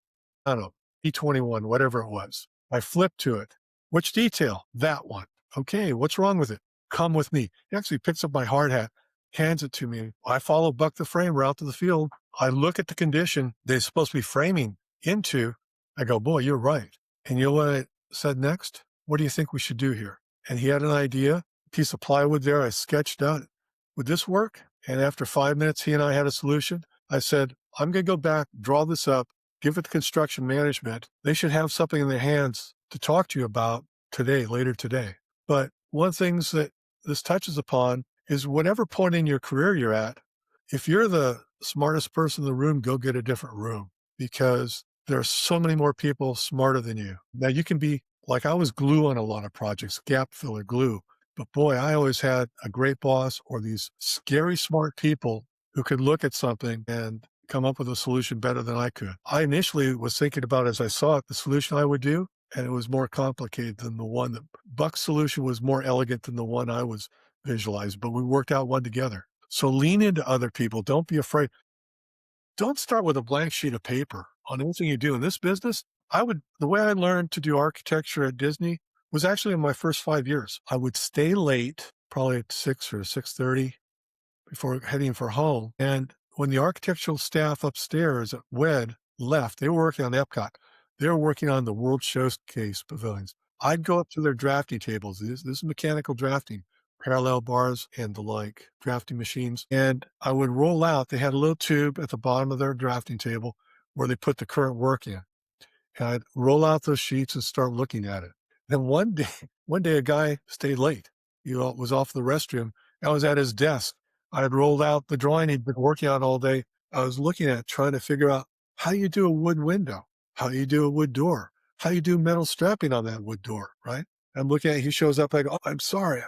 S2: I don't know, E21, whatever it was. I flip to it. Which detail? That one. Okay, what's wrong with it? Come with me. He actually picks up my hard hat, hands it to me. I follow Buck the framer out to the field. I look at the condition they're supposed to be framing into. I go, boy, you're right. And you know what I said next? What do you think we should do here? And he had an idea, a piece of plywood there. I sketched out, would this work? And after 5 minutes, he and I had a solution. I said, I'm going to go back, draw this up, give it to construction management. They should have something in their hands to talk to you about today, later today. But one of the things that this touches upon is whatever point in your career you're at, if you're the smartest person in the room, go get a different room because there are so many more people smarter than you. Now you can be like I was glue on a lot of projects, gap filler glue. But boy, I always had a great boss or these scary smart people who could look at something and come up with a solution better than I could. I initially was thinking about as I saw it, the solution I would do, and it was more complicated than the one that Buck's solution was more elegant than the one I was visualized, but we worked out one together. So lean into other people. Don't be afraid. Don't start with a blank sheet of paper on anything you do in this business. The way I learned to do architecture at Disney was actually in my first 5 years. I would stay late, probably at 6 or 6:30 before heading for home. And when the architectural staff upstairs at WED left, they were working on Epcot. They were working on the World Showcase pavilions. I'd go up to their drafting tables. This is mechanical drafting, parallel bars and the like, drafting machines. And I would roll out. They had a little tube at the bottom of their drafting table where they put the current work in. And I'd roll out those sheets and start looking at it. Then one day a guy stayed late. He was off the restroom. I was at his desk. I had rolled out the drawing he'd been working on all day. I was looking at it, trying to figure out how you do a wood window, how you do a wood door, how you do metal strapping on that wood door, right? I'm looking at it, he shows up, I go, "Oh, I'm sorry.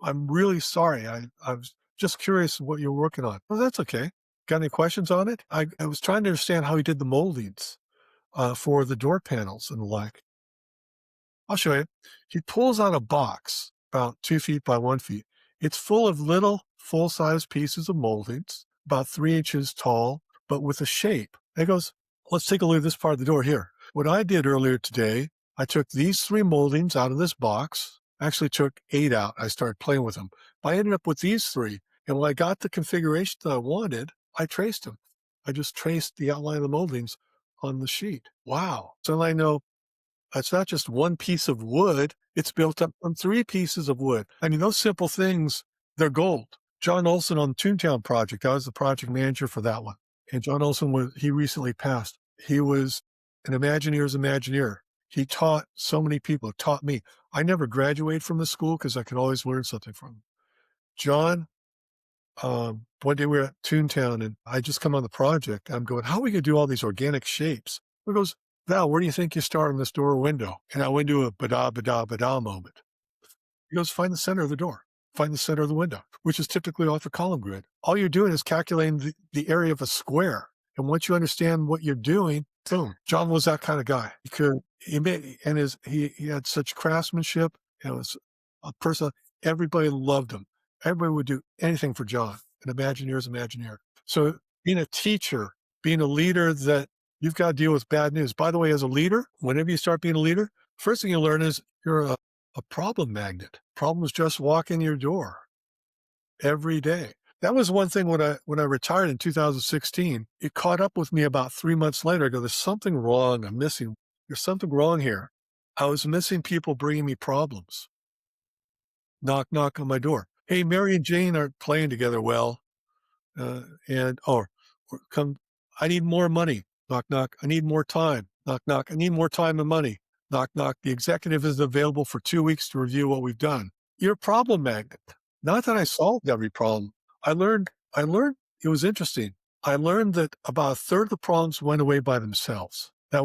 S2: I'm really sorry. I was just curious what you're working on." "Oh, that's okay. Got any questions on it?" I was trying to understand how he did the moldings for the door panels and the like. I'll show you. He pulls out a box about 2 feet by 1 feet. It's full of little full-size pieces of moldings, about 3 inches tall, but with a shape. And he goes, "Let's take a look at this part of the door here." What I did earlier today, I took these 3 moldings out of this box. I actually took 8 out. I started playing with them. But I ended up with these 3. And when I got the configuration that I wanted, I traced them. I just traced the outline of the moldings on the sheet. Wow. So I know it's not just one piece of wood. It's built up from 3 pieces of wood. I mean, those simple things, they're gold. John Olson on the Toontown project, I was the project manager for that one. And John Olson he recently passed. He was an Imagineer's Imagineer. He taught so many people, taught me. I never graduated from the school because I could always learn something from him. John, one day we were at Toontown and I just come on the project. I'm going, how are we going to do all these organic shapes? He goes, "Val, where do you think you start on this door or window?" And I went into a bada, bada, bada moment. He goes, "Find the center of the door. Find the center of the window," which is typically off the column grid. All you're doing is calculating the area of a square. And once you understand what you're doing, boom. John was that kind of guy. He had such craftsmanship. It was a person, everybody loved him. Everybody would do anything for John, an Imagineer's Imagineer. So being a teacher, being a leader that you've got to deal with bad news. By the way, as a leader, whenever you start being a leader, first thing you learn is you're a problem magnet. Problems just walk in your door every day. That was one thing when I retired in 2016, it caught up with me about 3 months later. I go, "There's something wrong. I'm missing. There's something wrong here." I was missing people bringing me problems. Knock, knock on my door. "Hey, Mary and Jane aren't playing together well. Or come, I need more money. Knock, knock. I need more time. Knock, knock. I need more time and money. Knock, knock. The executive isn't available for 2 weeks to review what we've done." You're a problem magnet. Not that I solved every problem. I learned it was interesting. I learned that about a third of the problems went away by themselves. They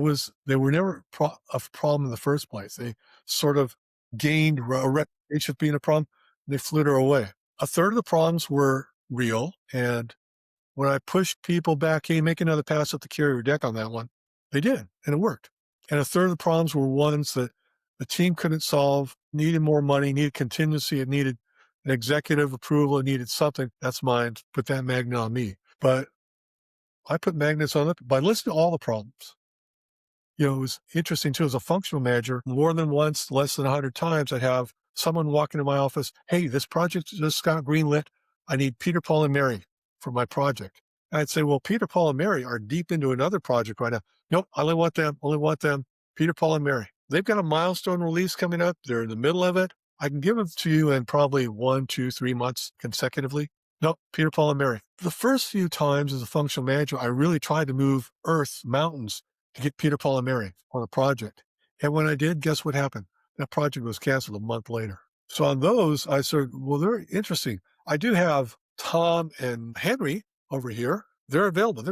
S2: were never a problem in the first place. They sort of gained a reputation of being a problem. And they flitter away. A third of the problems were real. And when I pushed people back, "Hey, make another pass at the carrier deck on that one," they did, and it worked. And a third of the problems were ones that the team couldn't solve, needed more money, needed contingency, it needed an executive approval, it needed something. That's mine. Put that magnet on me. But I put magnets on it by listening to all the problems. It was interesting too, as a functional manager, more than once, less than 100 times, I'd have someone walk into my office, "Hey, this project just got greenlit. I need Peter, Paul, and Mary for my project." And I'd say, "Well, Peter, Paul, and Mary are deep into another project right now." "Nope, I only want them, Peter, Paul, and Mary. They've got a milestone release coming up. They're in the middle of it. I can give them to you in probably 1, 2, 3 months consecutively." "Nope, Peter, Paul, and Mary." The first few times as a functional manager, I really tried to move earth, mountains, to get Peter, Paul, and Mary on a project. And when I did, guess what happened? That project was canceled a month later. So on those, I said, well, they're interesting. I do have Tom and Henry over here. They're available.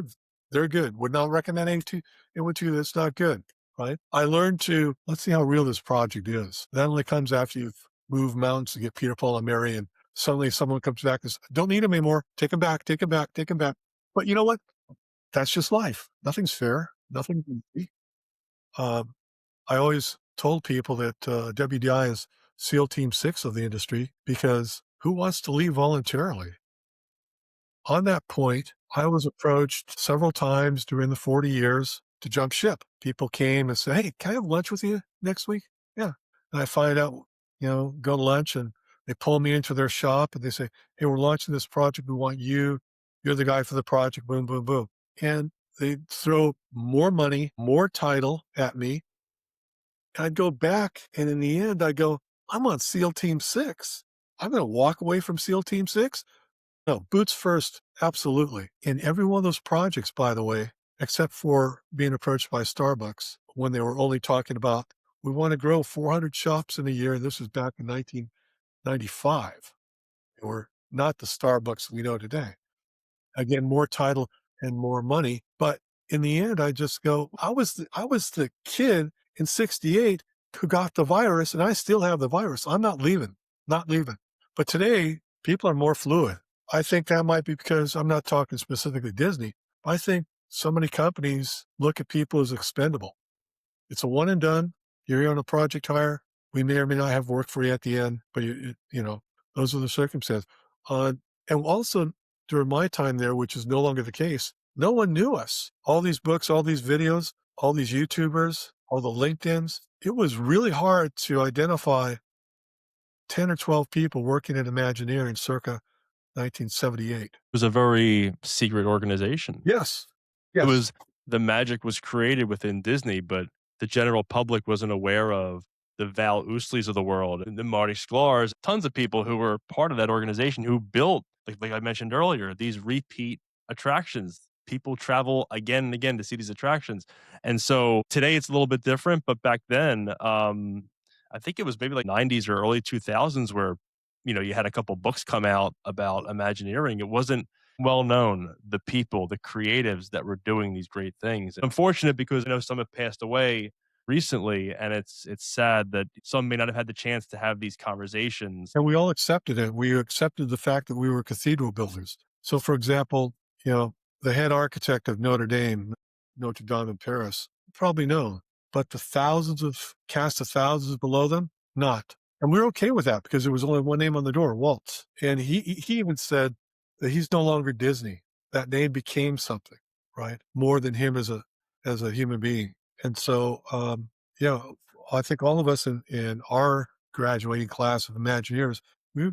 S2: They're good. Would not recommend anyone to you that's not good, right? I learned to let's see how real this project is. That only comes after you've moved mountains to get Peter, Paul, and Mary, and suddenly someone comes back and says, "Don't need them anymore. Take them back. Take them back. Take them back." But you know what? That's just life. Nothing's fair. Nothing. Um, I always told people that WDI is SEAL Team 6 of the industry because who wants to leave voluntarily? On that point, I was approached several times during the 40 years to jump ship. People came and said, "Hey, can I have lunch with you next week?" Yeah. And I find out, go to lunch and they pull me into their shop and they say, "Hey, we're launching this project. We want you. You're the guy for the project." Boom, boom, boom. And they throw more money, more title at me. I'd go back, and in the end, I go, "I'm on SEAL Team 6. I'm going to walk away from SEAL Team 6?" No, boots first, absolutely. In every one of those projects, by the way, except for being approached by Starbucks when they were only talking about, "We want to grow 400 shops in a year." This was back in 1995. They were not the Starbucks we know today. Again, more title and more money. But in the end, I just go, I was the kid in 68 who got the virus and I still have the virus. I'm not leaving, not leaving. But today, people are more fluid. I think that might be because I'm not talking specifically Disney. I think so many companies look at people as expendable. It's a one and done. You're here on a project hire. We may or may not have work for you at the end, but those are the circumstances. Uh, and also during my time there, which is no longer the case, no one knew us. All these books, all these videos, all these YouTubers, all the LinkedIn's. It was really hard to identify 10 or 12 people working at Imagineering circa 1978.
S1: Was a very secret organization.
S2: Yes.
S1: It
S2: Yes.
S1: was the magic was created within Disney, but the general public wasn't aware of the Val Usles of the world and the Marty Sklar's, tons of people who were part of that organization who built, like I mentioned earlier, these repeat attractions. People travel again and again to see these attractions. And so today it's a little bit different, but back then, I think it was maybe like 90s or early 2000s where, you had a couple books come out about Imagineering. It wasn't well known, the people, the creatives that were doing these great things. Unfortunate because I know some have passed away recently, and it's sad that some may not have had the chance to have these conversations.
S2: And we all accepted it. We accepted the fact that we were cathedral builders. So, for example, you know, the head architect of Notre Dame in Paris, probably known, but the cast of thousands below them, not. And we're okay with that because there was only one name on the door, Walt. And he even said that he's no longer Disney. That name became something, right? More than him as a human being. And so, yeah, I think all of us in our graduating class of Imagineers, we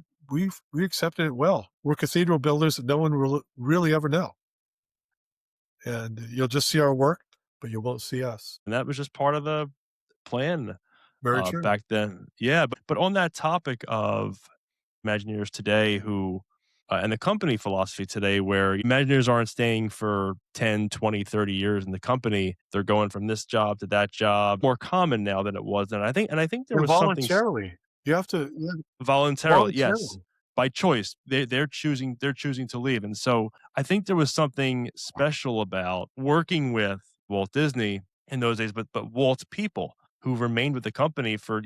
S2: we accepted it well. We're cathedral builders that no one will really ever know, and you'll just see our work, but you won't see us.
S1: And that was just part of the plan
S2: Very true.
S1: back then. Yeah, but on that topic of Imagineers today who and the company philosophy today where Imagineers aren't staying for 10, 20, 30 years in the company. They're going from this job to that job. More common now than it was then. I think there
S2: And
S1: was something
S2: voluntarily, you have to
S1: voluntarily, yes,
S2: voluntarily.
S1: by choice. They're choosing to leave. And so I think there was something special about working with Walt Disney in those days, but Walt's people who remained with the company for,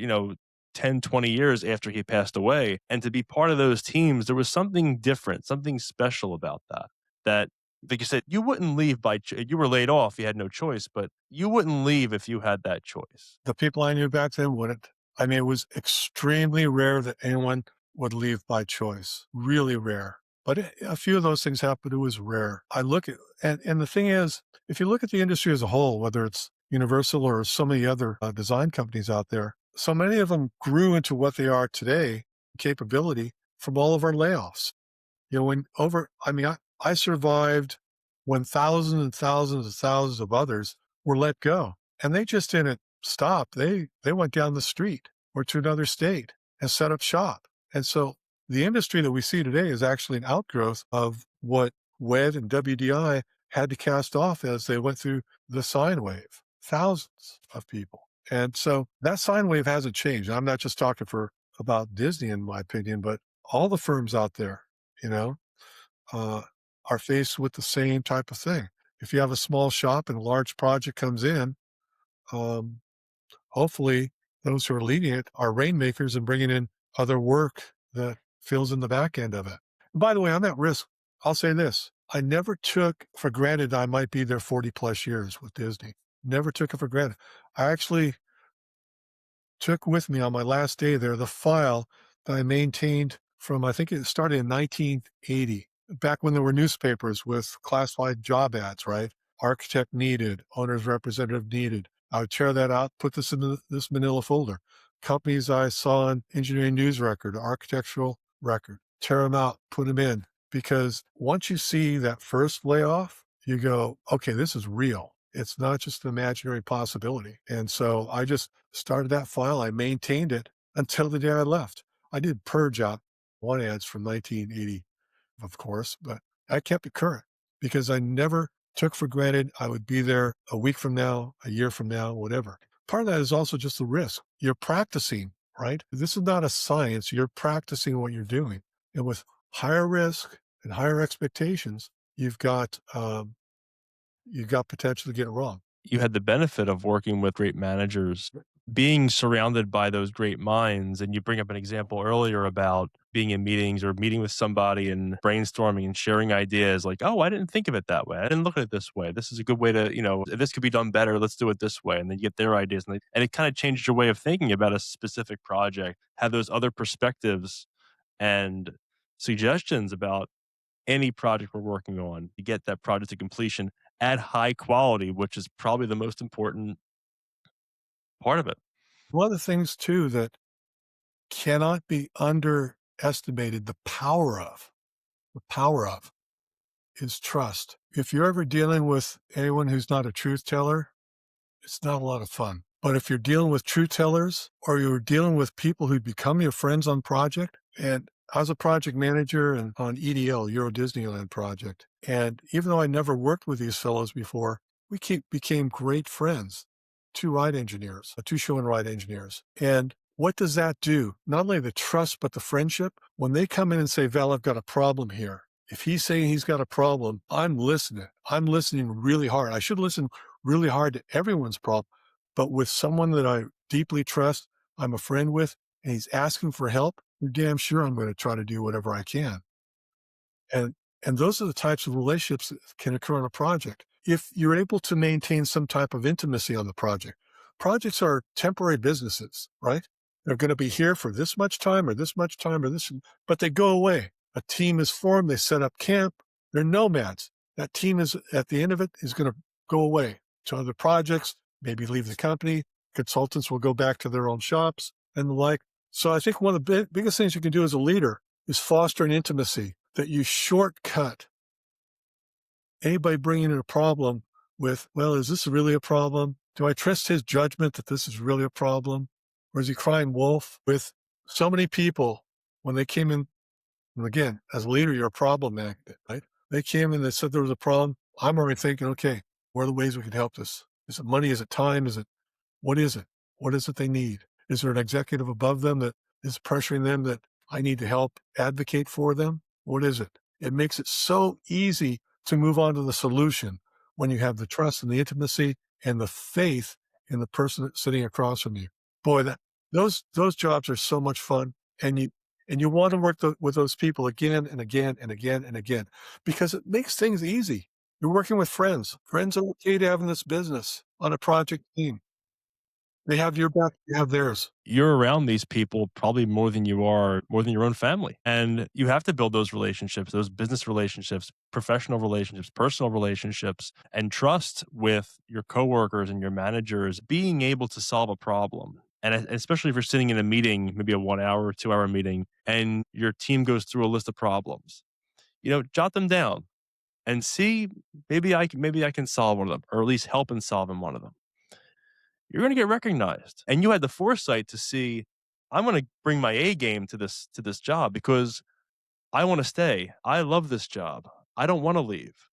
S1: 10, 20 years after he passed away. And to be part of those teams, there was something different, something special about that. That like you said, you wouldn't leave you were laid off, you had no choice, but you wouldn't leave if you had that choice.
S2: The people I knew back then wouldn't. I mean, it was extremely rare that anyone would leave by choice. Really rare. But a few of those things happened. It was rare. I look at, and the thing is, if you look at the industry as a whole, whether it's Universal or so many other design companies out there, so many of them grew into what they are today, capability from all of our layoffs. I survived when thousands and thousands and thousands of others were let go. And they just didn't stop. They went down the street or to another state and set up shop. And so the industry that we see today is actually an outgrowth of what WED and WDI had to cast off as they went through the sine wave. Thousands of people. And so that sine wave hasn't changed. I'm not just talking about Disney, in my opinion, but all the firms out there, you know, uh, are faced with the same type of thing. If you have a small shop and a large project comes in, um, hopefully those who are leading it are rainmakers and bringing in other work that fills in the back end of it. And by the way, on that risk, I'll say this. I never took for granted I might be there 40 plus years with Disney. Never took it for granted. I actually took with me on my last day there the file that I maintained from, I think it started in 1980, back when there were newspapers with classified job ads, right? Architect needed, owner's representative needed. I would tear that out, put this in this manila folder. Companies I saw in engineering news record, architectural record, tear them out, put them in. Because once you see that first layoff, you go, okay, this is real. It's not just an imaginary possibility. And so I just started that file. I maintained it until the day I left. I did purge out one ads from 1980, of course, but I kept it current because I never took for granted I would be there a week from now, a year from now, whatever. Part of that is also just the risk. You're practicing, right? This is not a science. You're practicing what you're doing. And with higher risk and higher expectations, you've got potential to get it wrong.
S1: You had the benefit of working with great managers, being surrounded by those great minds. And you bring up an example earlier about being in meetings or meeting with somebody and brainstorming and sharing ideas like, oh, I didn't think of it that way. I didn't look at it this way. This is a good way to, this could be done better. Let's do it this way. And then you get their ideas. And it kind of changes your way of thinking about a specific project, have those other perspectives and suggestions about any project we're working on to get that project to completion at high quality, which is probably the most important part of it.
S2: One of the things too that cannot be underestimated, the power of is trust. If you're ever dealing with anyone who's not a truth teller, it's not a lot of fun. But if you're dealing with truth tellers or you're dealing with people who become your friends on project, and I was a project manager and on EDL, Euro Disneyland project. And even though I never worked with these fellows before, became great friends. Two ride engineers, two show and ride engineers. And what does that do? Not only the trust, but the friendship. When they come in and say, Val, I've got a problem here. If he's saying he's got a problem, I'm listening. I'm listening really hard. I should listen really hard to everyone's problem. But with someone that I deeply trust, I'm a friend with, and he's asking for help, you're damn sure I'm going to try to do whatever I can. And and those are the types of relationships that can occur on a project. If you're able to maintain some type of intimacy on the project, projects are temporary businesses, right? They're going to be here for this much time or this much time or this, but they go away. A team is formed, they set up camp, they're nomads. That team is at the end of it is going to go away to other projects, maybe leave the company. Consultants will go back to their own shops and the like. So I think one of the biggest things you can do as a leader is foster an intimacy that you shortcut anybody bringing in a problem with, well, is this really a problem? Do I trust his judgment that this is really a problem? Or is he crying wolf? With so many people, when they came in, and again, as a leader, you're a problem magnet, right? They came in, they said there was a problem. I'm already thinking, okay, what are the ways we can help this? Is it money? Is it time? What is it? What is it they need? Is there an executive above them that is pressuring them that I need to help advocate for them? What is it? It makes it so easy to move on to the solution when you have the trust and the intimacy and the faith in the person that's sitting across from you. Boy, those jobs are so much fun, and you want to work with those people again and again and again and again because it makes things easy. You're working with friends. Friends are okay to have in this business on a project team. They have your back, you have theirs.
S1: You're around these people probably more than your own family. And you have to build those relationships, those business relationships, professional relationships, personal relationships, and trust with your coworkers and your managers, being able to solve a problem. And especially if you're sitting in a meeting, maybe a 1 hour or 2 hour meeting, and your team goes through a list of problems, jot them down and see maybe I can solve one of them, or at least help in solving one of them. You're going to get recognized. And you had the foresight to see, I'm going to bring my A game to this job because I want to stay. I love this job. I don't want to leave.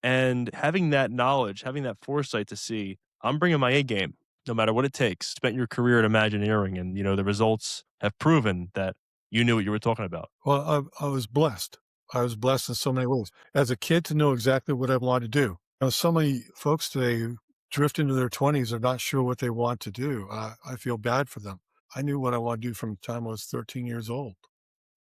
S1: And having that knowledge, having that foresight to see, I'm bringing my A game no matter what it takes. Spent your career at Imagineering, and the results have proven that you knew what you were talking about.
S2: Well, I was blessed. I was blessed in so many ways. As a kid, to know exactly what I wanted to do. So many folks today who drift into their 20s are not sure what they want to do. I feel bad for them. I knew what I wanted to do from the time I was 13 years old.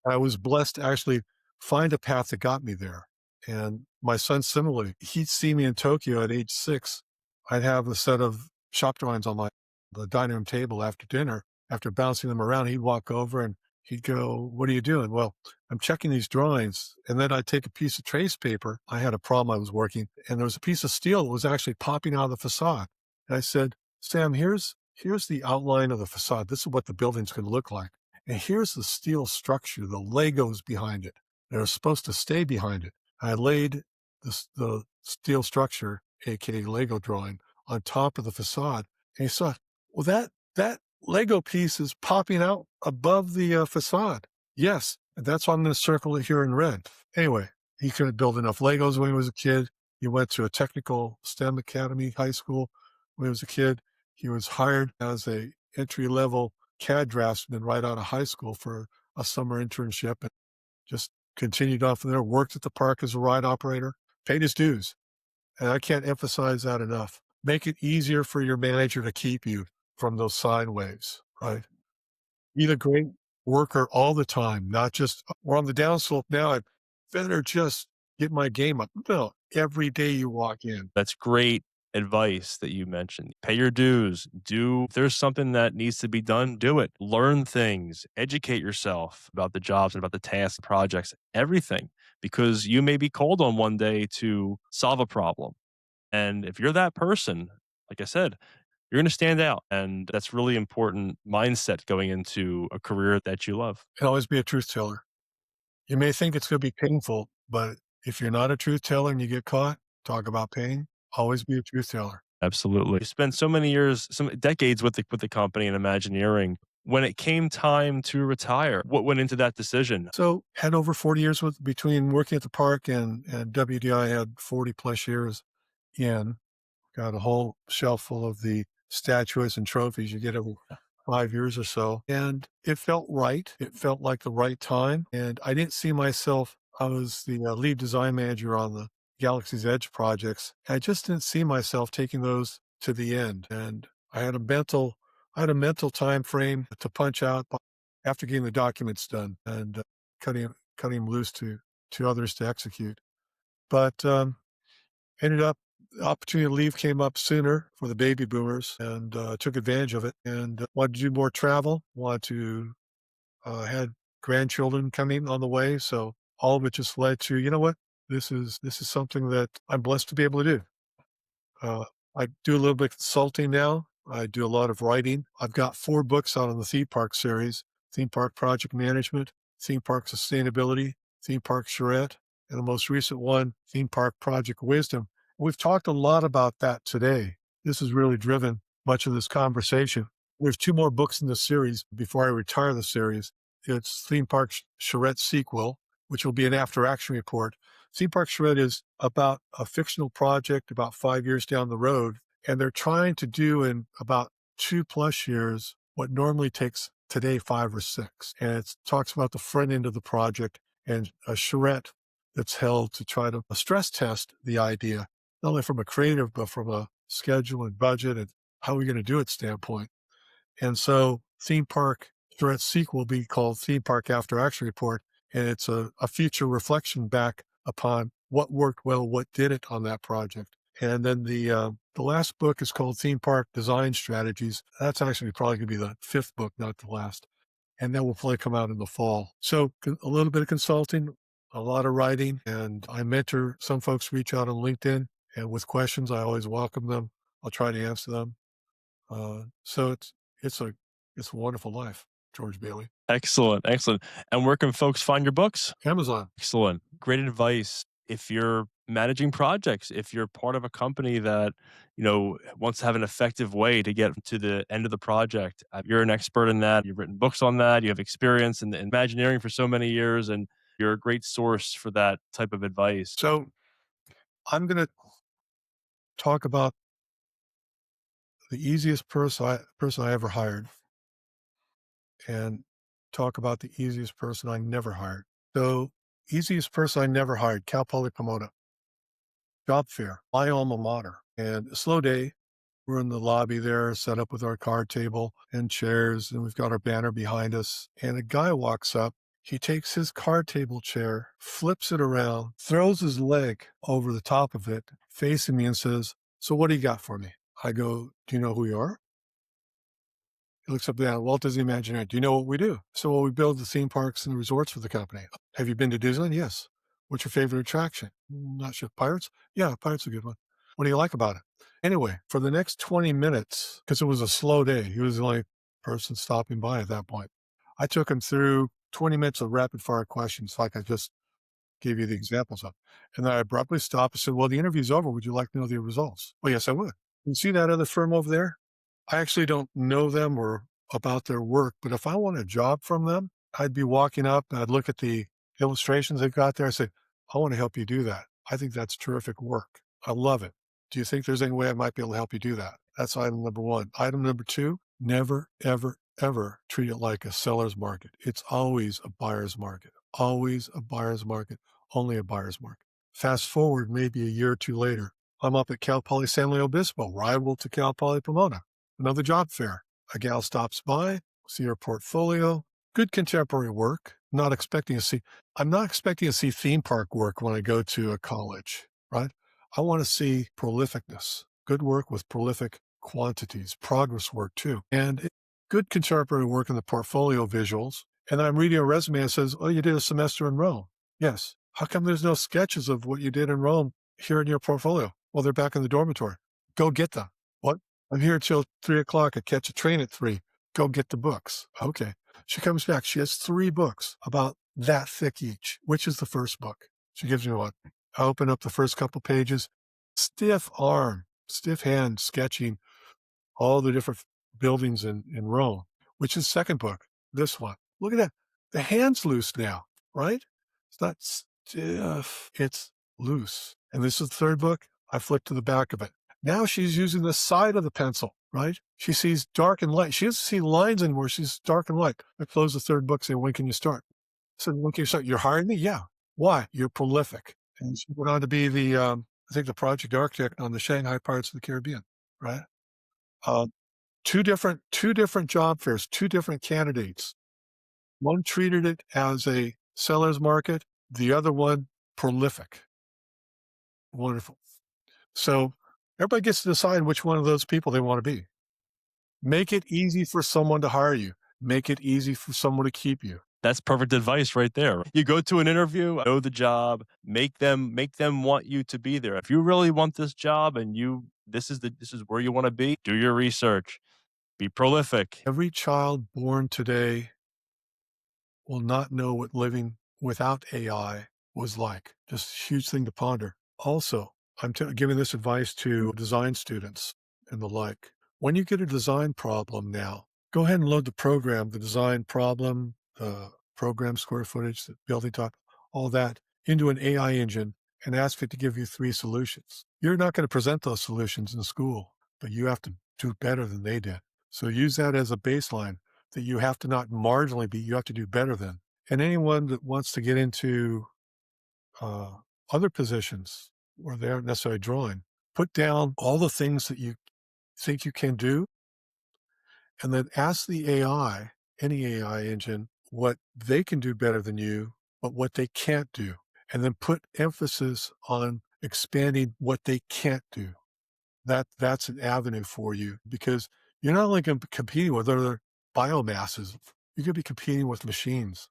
S2: I was blessed to actually find a path that got me there. And my son, similarly, he'd see me in Tokyo at age 6. I'd have a set of shop drawings on the dining room table after dinner. After bouncing them around, he'd walk over and he'd go, "What are you doing?" "Well, I'm checking these drawings." And then I'd take a piece of trace paper. I had a problem I was working, and there was a piece of steel that was actually popping out of the facade. And I said, "Sam, here's the outline of the facade. This is what the building's going to look like. And here's the steel structure, the Legos behind it that are supposed to stay behind it." I laid the steel structure, aka Lego drawing, on top of the facade. And he saw, "Well, that Lego piece is popping out above the facade." "Yes, and that's why I'm going to circle it here in red." Anyway, he couldn't build enough Legos when he was a kid. He went to a technical STEM academy, high school when he was a kid. He was hired as a entry level CAD draftsman right out of high school for a summer internship and just continued on from there, worked at the park as a ride operator, paid his dues. And I can't emphasize that enough. Make it easier for your manager to keep you from those sine waves, right? Be a great worker all the time, not just, we're on the downslope now. I better just get my game up. No, every day you walk in.
S1: That's great advice that you mentioned. Pay your dues. Do if there's something that needs to be done, do it. Learn things, educate yourself about the jobs and about the tasks, projects, everything, because you may be called on one day to solve a problem. And if you're that person, like I said, you're going to stand out. And that's really important mindset going into a career that you love.
S2: And always be a truth teller. You may think it's going to be painful, but if you're not a truth teller and you get caught, talk about pain, always be a truth teller.
S1: Absolutely. You spent so many years, some decades with the company and Imagineering. When it came time to retire, what went into that decision?
S2: So had over 40 years with between working at the park and WDI. Had 40 plus years in. Got a whole shelf full of the statuettes and trophies you get every 5 years or so. And it felt right. It felt like the right time. And I didn't see myself, I was the lead design manager on the Galaxy's Edge projects. I just didn't see myself taking those to the end. And I had a mental time frame to punch out after getting the documents done and cutting them loose to others to execute. But ended up the opportunity to leave came up sooner for the baby boomers and took advantage of it and wanted to do more travel, wanted to had grandchildren coming on the way. So all of it just led to, you know what, this is something that I'm blessed to be able to do. Uh, I do a little bit of consulting now. I do a lot of writing. I've got 4 books out on the theme park series: Theme Park Project Management, Theme Park Sustainability, Theme Park Charrette, and the most recent one, Theme Park Project Wisdom. We've talked a lot about that today. This has really driven much of this conversation. There's 2 more books in the series before I retire the series. It's Theme Park Charrette sequel, which will be an after action report. Theme Park Shred is about a fictional project about 5 years down the road, and they're trying to do in about 2+ years what normally takes today 5 or 6. And it talks about the front end of the project and a charrette that's held to try to stress test the idea, not only from a creative, but from a schedule and budget and how we're going to do it standpoint. And so Theme Park Threat sequel will be called Theme Park After Action Report. And it's a future reflection back upon what worked well, what didn't on that project. And then the last book is called Theme Park Design Strategies. That's actually probably going to be the 5th book, not the last. And that will probably come out in the fall. So a little bit of consulting, a lot of writing, and I mentor some folks reach out on LinkedIn. And with questions, I always welcome them. I'll try to answer them. So it's a it's a wonderful life, George Bailey.
S1: Excellent, excellent. And where can folks find your books?
S2: Amazon.
S1: Excellent. Great advice. If you're managing projects, if you're part of a company that, wants to have an effective way to get to the end of the project, you're an expert in that. You've written books on that. You have experience in Imagineering for so many years, and you're a great source for that type of advice.
S2: So I'm going to talk about the easiest person I ever hired, and talk about the easiest person I never hired. So Easiest person I never hired, Cal Poly Pomona, job fair, my alma mater. And a slow day. We're in the lobby there, set up with our card table and chairs, and we've got our banner behind us. And a guy walks up. He takes his card table chair, flips it around, throws his leg over the top of it, facing me, and says, "So what do you got for me?" I go, "Do you know who you are?" He looks up down. Walt Disney Imagineering. Do you know what we do? So, well, we build the theme parks and the resorts for the company. Have you been to Disneyland? Yes. What's your favorite attraction? Not sure. Pirates? Yeah, Pirates are a good one. What do you like about it? Anyway, for the next 20 minutes, because it was a slow day, he was the only person stopping by at that point. I took him through 20 minutes of rapid fire questions, like I just gave you the examples of. And then I abruptly stopped and said, "Well, the interview's over. Would you like to know the results?" "Well, yes, I would." "You see that other firm over there? I actually don't know them or about their work, but if I want a job from them, I'd be walking up and I'd look at the illustrations they've got there. I say, I want to help you do that. I think that's terrific work. I love it. Do you think there's any way I might be able to help you do that?" That's item number one. Item number two, never, ever, ever treat it like a seller's market. It's always a buyer's market, always a buyer's market, only a buyer's market. Fast forward maybe a year or two later, I'm up at Cal Poly San Luis Obispo, rival to Cal Poly Pomona, another job fair. A gal stops by, see her portfolio, good contemporary work. I'm not expecting to see theme park work when I go to a college, right? I want to see prolificness, good work with prolific quantities, progress work too, and good contemporary work in the portfolio visuals. And then I'm reading a resume and it says, "Oh, you did a semester in Rome." Yes. "How come there's no sketches of what you did in Rome here in your portfolio?" "Well, they're back in the dormitory." "Go get them." "What?" "I'm here till 3 o'clock. I catch a train at 3. Go get the books." Okay. She comes back. She has 3 books about that thick each. "Which is the first book?" She gives me one. I open up the first couple pages. Stiff arm, stiff hand sketching all the different buildings in Rome. "Which is the second book?" "This one." Look at that. The hand's loose now, right? It's not stiff. It's loose. "And this is the third book?" I flip to the back of it. Now she's using the side of the pencil, right? She sees dark and light. She doesn't see lines anymore. She's dark and light. I close the third book, saying, "When can you start?" I said, "When can you start?" "You're hiring me?" "Yeah." "Why?" "You're prolific." And she went on to be I think the project architect on the Shanghai Pirates of the Caribbean, right? Uh, two different job fairs, two different candidates. One treated it as a seller's market, the other one prolific. Wonderful. So everybody gets to decide which one of those people they want to be. Make it easy for someone to hire you. Make it easy for someone to keep you.
S1: That's perfect advice right there. You go to an interview, know the job, make them want you to be there. If you really want this job and this is where you want to be, do your research. Be prolific.
S2: Every child born today will not know what living without AI was like. Just a huge thing to ponder. Also, giving this advice to design students and the like. When you get a design problem now, go ahead and load the program, the design problem, the program square footage, the building type, all that into an AI engine and ask it to give you 3 solutions. You're not going to present those solutions in school, but you have to do better than they did. So use that as a baseline that you have to not marginally be, you have to do better than. And anyone that wants to get into uh, other positions where they aren't necessarily drawing, put down all the things that you think you can do, and then ask the AI, any AI engine, what they can do better than you, but what they can't do. And then put emphasis on expanding what they can't do. That's an avenue for you because you're not only going to be competing with other biomasses, you're going to be competing with machines.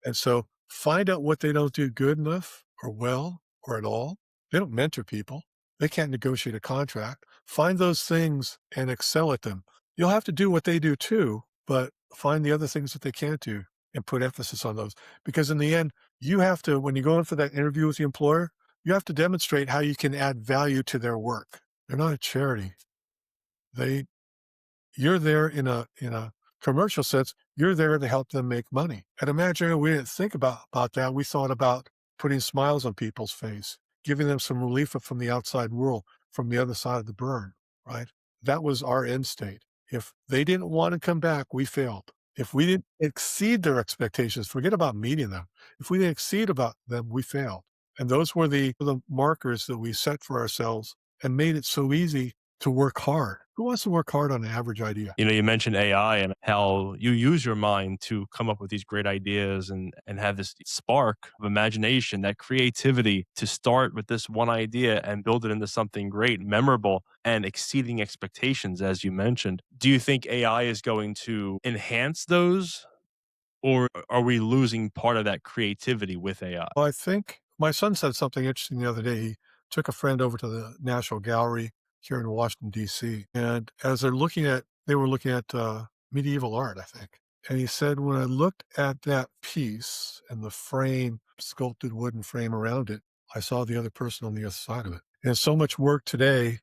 S2: And so find out what they don't do good enough or well or at all. They don't mentor people. They can't negotiate a contract. Find those things and excel at them. You'll have to do what they do too, but find the other things that they can't do and put emphasis on those. Because in the end, you have to, when you go in for that interview with the employer, you have to demonstrate how you can add value to their work. They're not a charity. They You're there in a commercial sense, you're there to help them make money. At Imagineering, we didn't think about that. We thought about putting smiles on people's face, giving them some relief from the outside world, from the other side of the burn, right? That was our end state. If they didn't want to come back, we failed. If we didn't exceed their expectations, forget about meeting them. If we didn't exceed about them, we failed. And those were the markers that we set for ourselves and made it so easy to work hard. Who wants to work hard on an average idea?
S1: You know, you mentioned AI and how you use your mind to come up with these great ideas and have this spark of imagination, that creativity to start with this one idea and build it into something great, memorable, and exceeding expectations, as you mentioned. Do you think AI is going to enhance those, or are we losing part of that creativity with AI?
S2: Well, I think my son said something interesting the other day. He took a friend over to the National Gallery here in Washington, D.C. And as they were looking at medieval art, I think. And he said, when I looked at that piece and the frame, sculpted wooden frame around it, I saw the other person on the other side of it. And so much work today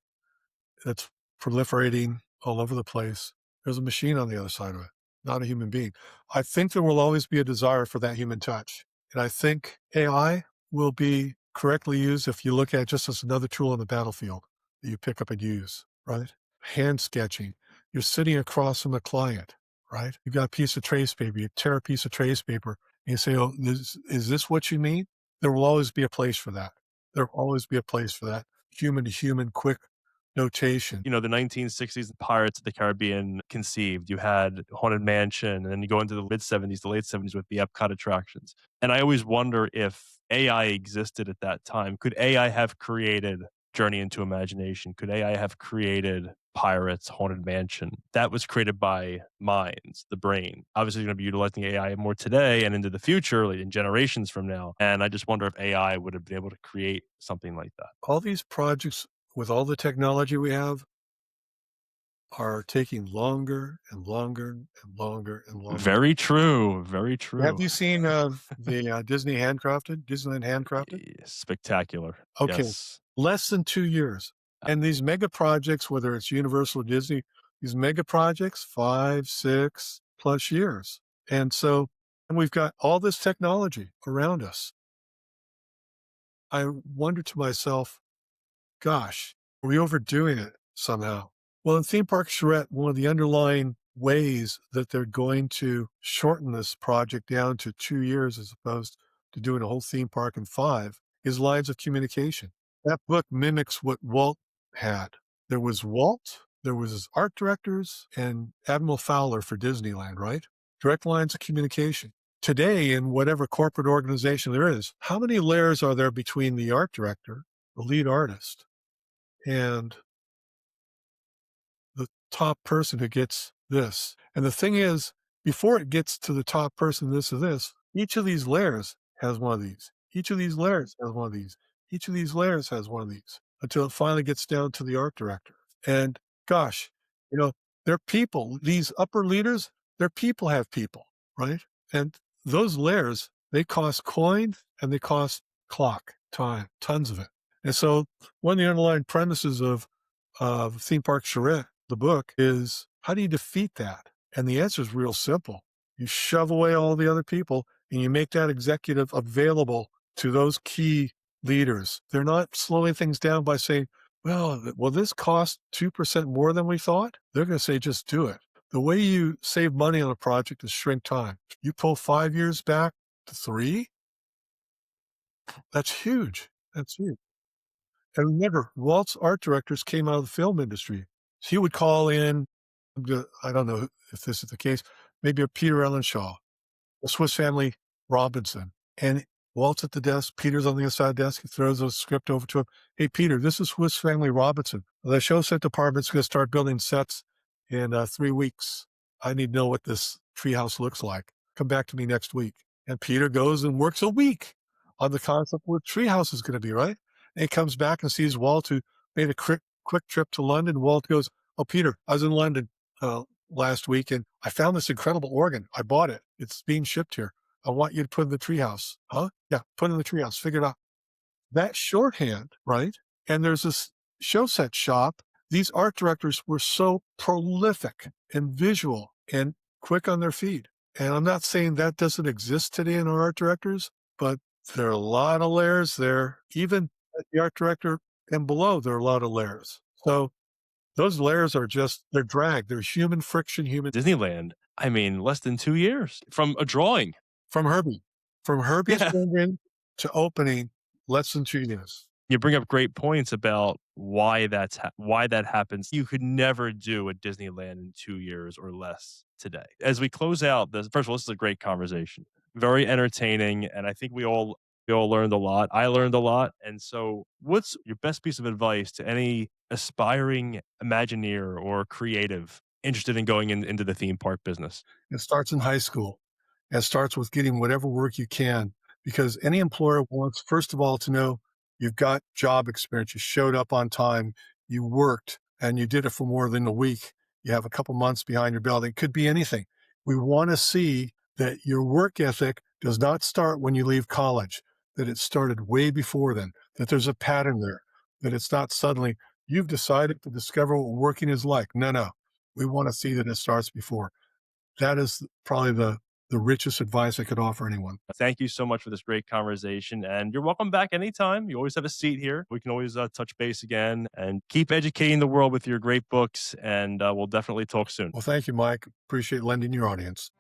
S2: that's proliferating all over the place. There's a machine on the other side of it, not a human being. I think there will always be a desire for that human touch. And I think AI will be correctly used if you look at it just as another tool on the battlefield that you pick up and use, right? Hand sketching. You're sitting across from a client, right? You've got a piece of trace paper. You tear a piece of trace paper and you say, oh, is this what you mean? There will always be a place for that. There will always be a place for that human to human, quick notation.
S1: You know, the 1960s, Pirates of the Caribbean conceived. You had Haunted Mansion, and then you go into the mid 70s, the late 70s with the Epcot attractions. And I always wonder if AI existed at that time. Could AI have created Journey into Imagination? Could AI have created Pirates, Haunted Mansion? That was created by minds, the brain. Obviously, you're going to be utilizing AI more today and into the future, like in generations from now. And I just wonder if AI would have been able to create something like that.
S2: All these projects with all the technology we have are taking longer and longer and longer and longer.
S1: Very true. Very
S2: Have
S1: true.
S2: you seen the Disneyland handcrafted?
S1: Spectacular.
S2: Okay,
S1: Yes.
S2: less than 2 years. And these mega projects, whether it's Universal or Disney, these mega projects, 5, 6+ years. And we've got all this technology around us. I wonder to myself, gosh, are we overdoing it somehow? Well, in theme park charrette, one of the underlying ways that they're going to shorten this project down to 2 years as opposed to doing a whole theme park in 5 is lines of communication. That book mimics what Walt had. There was Walt, there was his art directors, and Admiral Fowler for Disneyland, right? Direct lines of communication. Today, in whatever corporate organization there is, how many layers are there between the art director, the lead artist, and the top person who gets this? And the thing is, before it gets to the top person, this or this, each of these layers has one of these. Each of these layers has one of these. Each of these layers has one of these until it finally gets down to the art director. And gosh, you know, they're people. These upper leaders, their people have people, right? And those layers, they cost coin and they cost clock, time, tons of it. And so one of the underlying premises of Theme Park Charrette, the book, is how do you defeat that? And the answer is real simple. You shove away all the other people and you make that executive available to those key leaders. They're not slowing things down by saying, well, will this cost 2% more than we thought? They're going to say, just do it. The way you save money on a project is shrink time. You pull 5 years back to 3, that's huge. That's huge. And remember, Walt's art directors came out of the film industry. He would call in, I don't know if this is the case, maybe a Peter Ellenshaw, a Swiss Family Robinson. And Walt's at the desk, Peter's on the other side of the desk. He throws a script over to him. Hey, Peter, this is Swiss Family Robinson. The show set department's going to start building sets in 3 weeks. I need to know what this treehouse looks like. Come back to me next week. And Peter goes and works a week on the concept of what treehouse is going to be, right? And he comes back and sees Walt, who made a quick trip to London. Walt goes, oh, Peter, I was in London last week and I found this incredible organ. I bought it. It's being shipped here. I want you to put it in the treehouse. Huh? Yeah, put it in the treehouse. Figure it out. That shorthand, right? And there's this show set shop. These art directors were so prolific and visual and quick on their feet. And I'm not saying that doesn't exist today in our art directors, but there are a lot of layers there. Even at the art director and below, there are a lot of layers. So those layers are just, they're drag. They're human friction, human.
S1: Disneyland I mean, less than 2 years from a drawing.
S2: From Herbie. From Herbie's
S1: Yeah.
S2: rendering to opening, less than 2 years.
S1: You bring up great points about why that happens. You could never do a Disneyland in 2 years or less today. As we close out this, first of all, this is a great conversation, very entertaining, and I think we all learned a lot. I learned a lot, and so what's your best piece of advice to any aspiring Imagineer or creative interested in going into the theme park business?
S2: It starts in high school. It starts with getting whatever work you can because any employer wants, first of all, to know you've got job experience. You showed up on time, you worked, and you did it for more than a week. You have a couple months behind your belt. It could be anything. We want to see that your work ethic does not start when you leave college, that it started way before then, that there's a pattern there, that it's not suddenly you've decided to discover what working is like. No, no. We want to see that it starts before. That is probably the richest advice I could offer anyone.
S1: Thank you so much for this great conversation, and you're welcome back anytime. You always have a seat here. We can always touch base again and keep educating the world with your great books, and we'll definitely talk soon.
S2: Well, thank you, Mike. Appreciate lending your audience.